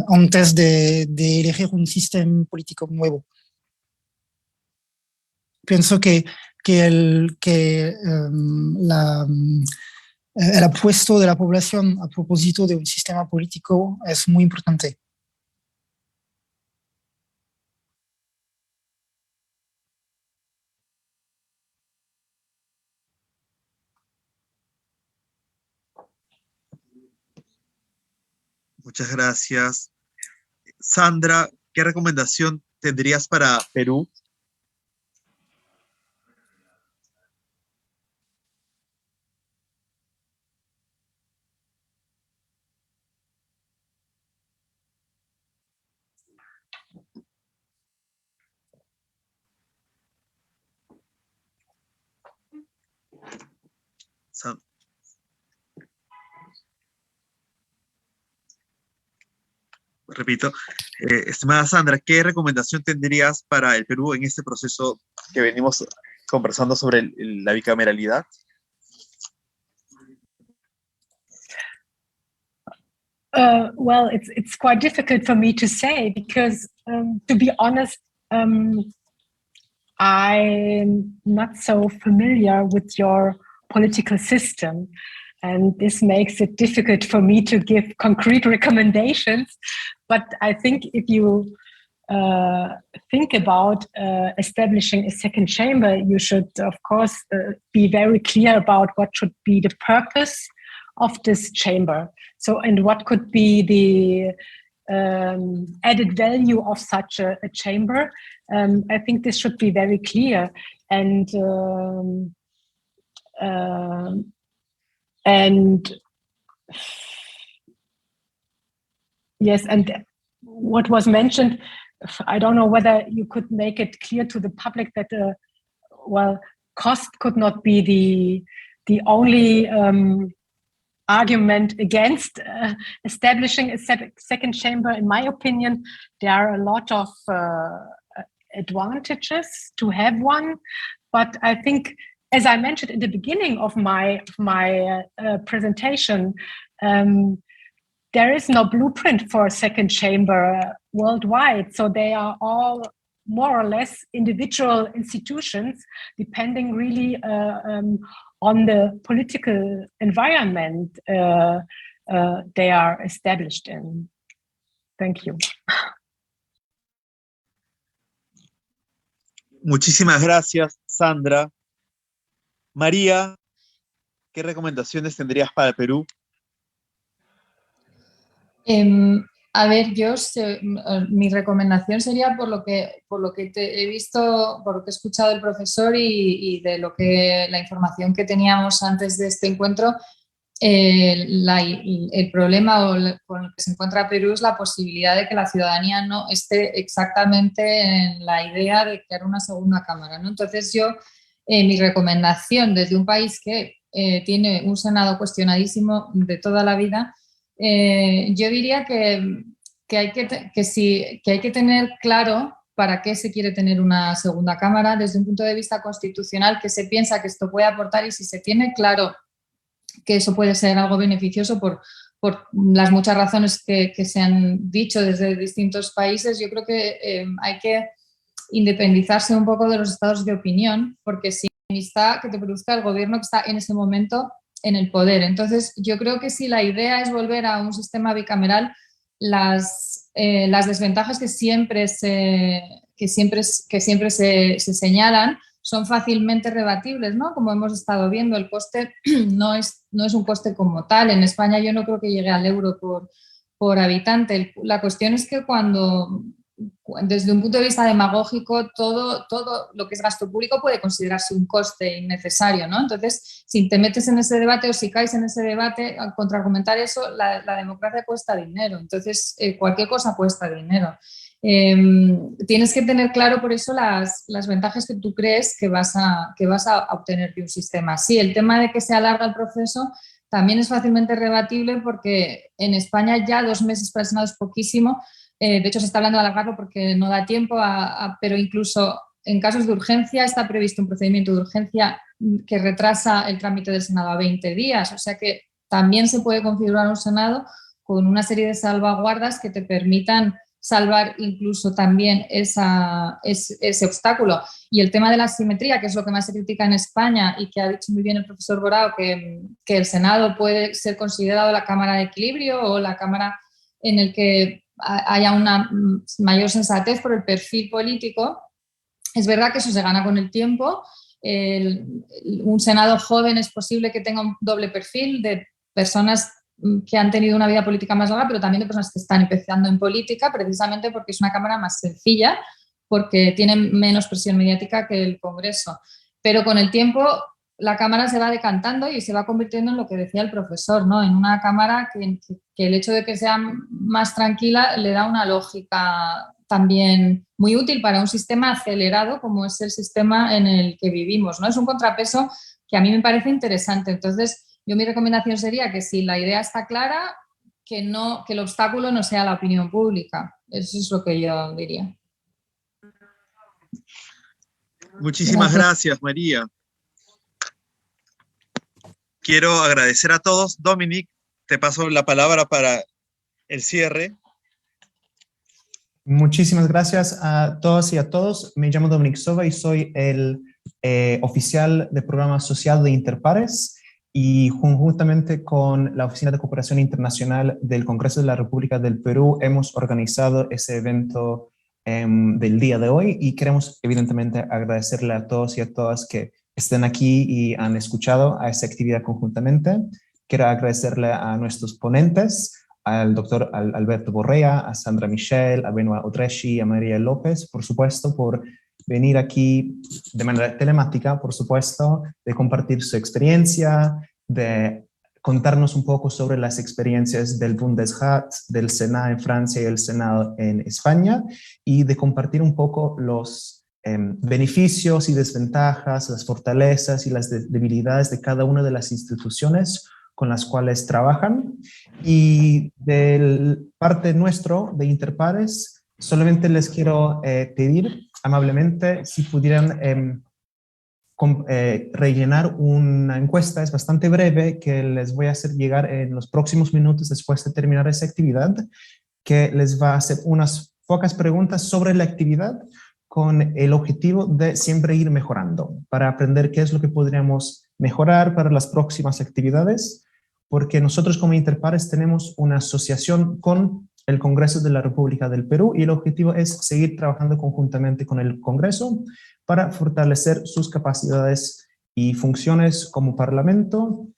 antes de elegir un sistema político nuevo. Pienso que el apuesto de la población a propósito de un sistema político es muy importante. Muchas gracias. Sandra, ¿qué recomendación tendrías para Perú? Repito, estimada Sandra, ¿qué recomendación tendrías para el Perú en este proceso que venimos conversando sobre la bicameralidad? Well, it's quite difficult for me to say because, to be honest, I'm not so familiar with your political system. And this makes it difficult for me to give concrete recommendations. But I think if you think about establishing a second chamber, you should, of course, be very clear about what should be the purpose of this chamber. So, and what could be the added value of such a chamber. I think this should be very clear. And yes, and what was mentioned, I don't know whether you could make it clear to the public that, well, cost could not be the only argument against establishing a second chamber. In my opinion, there are a lot of advantages to have one, but I think, as I mentioned in the beginning of my presentation, there is no blueprint for a second chamber worldwide. So they are all more or less individual institutions, depending really on the political environment they are established in. Thank you. Muchísimas gracias, Sandra. María, ¿qué recomendaciones tendrías para el Perú? A ver, mi recomendación sería por lo que he visto, por lo que he escuchado del profesor y de la información que teníamos antes de este encuentro. El problema con el que se encuentra Perú es la posibilidad de que la ciudadanía no esté exactamente en la idea de crear una segunda cámara, ¿no? Entonces mi recomendación desde un país que tiene un Senado cuestionadísimo de toda la vida, yo diría que hay que tener claro para qué se quiere tener una segunda cámara desde un punto de vista constitucional, que se piensa que esto puede aportar, y si se tiene claro que eso puede ser algo beneficioso por las muchas razones que se han dicho desde distintos países, yo creo que hay que independizarse un poco de los estados de opinión, porque si está que te produzca el gobierno que está en ese momento en el poder. Entonces, yo creo que si la idea es volver a un sistema bicameral, las desventajas que siempre se señalan son fácilmente rebatibles, ¿no? Como hemos estado viendo, el coste no es un coste como tal. En España yo no creo que llegue al euro por habitante. La cuestión es que cuando desde un punto de vista demagógico, todo lo que es gasto público puede considerarse un coste innecesario, ¿no? Entonces, si te metes en ese debate o si caes en ese debate, al contraargumentar eso, la democracia cuesta dinero. Entonces, cualquier cosa cuesta dinero. Tienes que tener claro por eso las ventajas que tú crees que vas a obtener de un sistema así. El tema de que se alarga el proceso también es fácilmente rebatible porque en España ya 2 meses para el Senado es poquísimo. De hecho, se está hablando de alargarlo porque no da tiempo, pero incluso en casos de urgencia está previsto un procedimiento de urgencia que retrasa el trámite del Senado a 20 días. O sea que también se puede configurar un Senado con una serie de salvaguardas que te permitan salvar incluso también ese obstáculo. Y el tema de la asimetría, que es lo que más se critica en España y que ha dicho muy bien el profesor Borao, que el Senado puede ser considerado la cámara de equilibrio o la cámara en el que haya una mayor sensatez por el perfil político. Es verdad que eso se gana con el tiempo. Un Senado joven es posible que tenga un doble perfil de personas que han tenido una vida política más larga, pero también de personas que están empezando en política, precisamente porque es una Cámara más sencilla, porque tiene menos presión mediática que el Congreso. Pero con el tiempo la Cámara se va decantando y se va convirtiendo en lo que decía el profesor, ¿no? En una Cámara que el hecho de que sea más tranquila le da una lógica también muy útil para un sistema acelerado como es el sistema en el que vivimos, ¿no? Es un contrapeso que a mí me parece interesante. Entonces, yo mi recomendación sería que si la idea está clara, que el obstáculo no sea la opinión pública. Eso es lo que yo diría. Muchísimas gracias, María. Quiero agradecer a todos. Dominic, te paso la palabra para el cierre. Muchísimas gracias a todas y a todos. Me llamo Dominic Sova y soy el oficial de programa social de Interpares, y conjuntamente con la Oficina de Cooperación Internacional del Congreso de la República del Perú hemos organizado ese evento del día de hoy, y queremos evidentemente agradecerle a todos y a todas que estén aquí y han escuchado a esa actividad conjuntamente. Quiero agradecerle a nuestros ponentes, al doctor Alberto Borrea, a Sandra Michel, a Benoit Odreschi, a María López, por supuesto, por venir aquí de manera telemática, por supuesto, de compartir su experiencia, de contarnos un poco sobre las experiencias del Bundesrat, del Senado en Francia y el Senado en España, y de compartir un poco los beneficios y desventajas, las fortalezas y las debilidades de cada una de las instituciones con las cuales trabajan. Y de parte nuestro, de Interpares, solamente les quiero pedir amablemente si pudieran rellenar una encuesta. Es bastante breve, que les voy a hacer llegar en los próximos minutos después de terminar esa actividad, que les va a hacer unas pocas preguntas sobre la actividad con el objetivo de siempre ir mejorando, para aprender qué es lo que podríamos mejorar para las próximas actividades, porque nosotros como Interpares tenemos una asociación con el Congreso de la República del Perú, y el objetivo es seguir trabajando conjuntamente con el Congreso para fortalecer sus capacidades y funciones como Parlamento,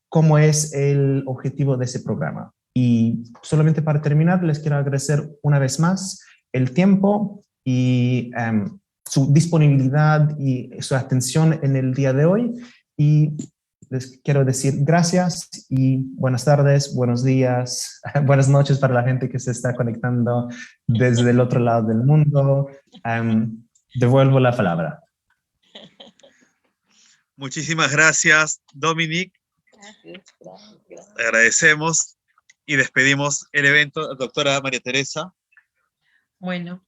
como es el objetivo de ese programa. Y solamente para terminar, les quiero agradecer una vez más el tiempo y su disponibilidad y su atención en el día de hoy, y les quiero decir gracias y buenas tardes, buenos días, buenas noches para la gente que se está conectando desde el otro lado del mundo. Devuelvo la palabra. Muchísimas gracias, Dominic. Gracias. Agradecemos y despedimos el evento. Doctora María Teresa. Bueno,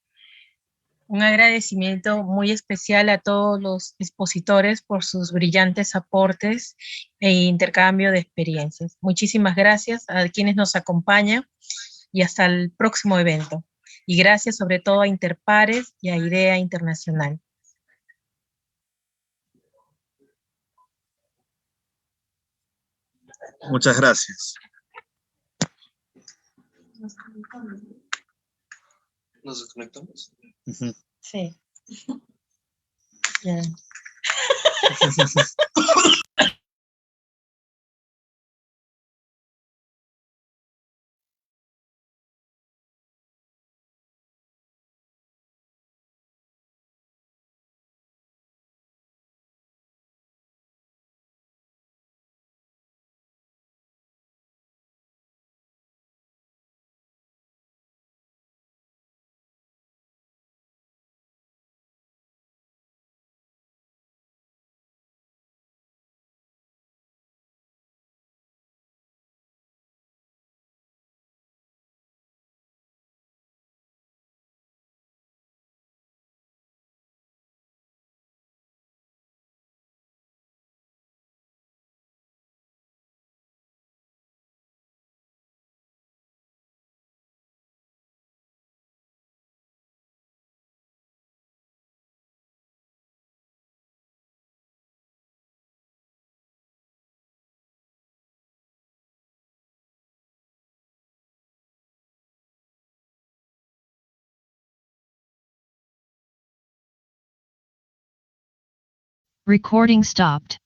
un agradecimiento muy especial a todos los expositores por sus brillantes aportes e intercambio de experiencias. Muchísimas gracias a quienes nos acompañan y hasta el próximo evento. Y gracias sobre todo a Interpares y a IDEA Internacional. Muchas gracias. ¿Nos desconectamos? Sí. Ya. Recording stopped.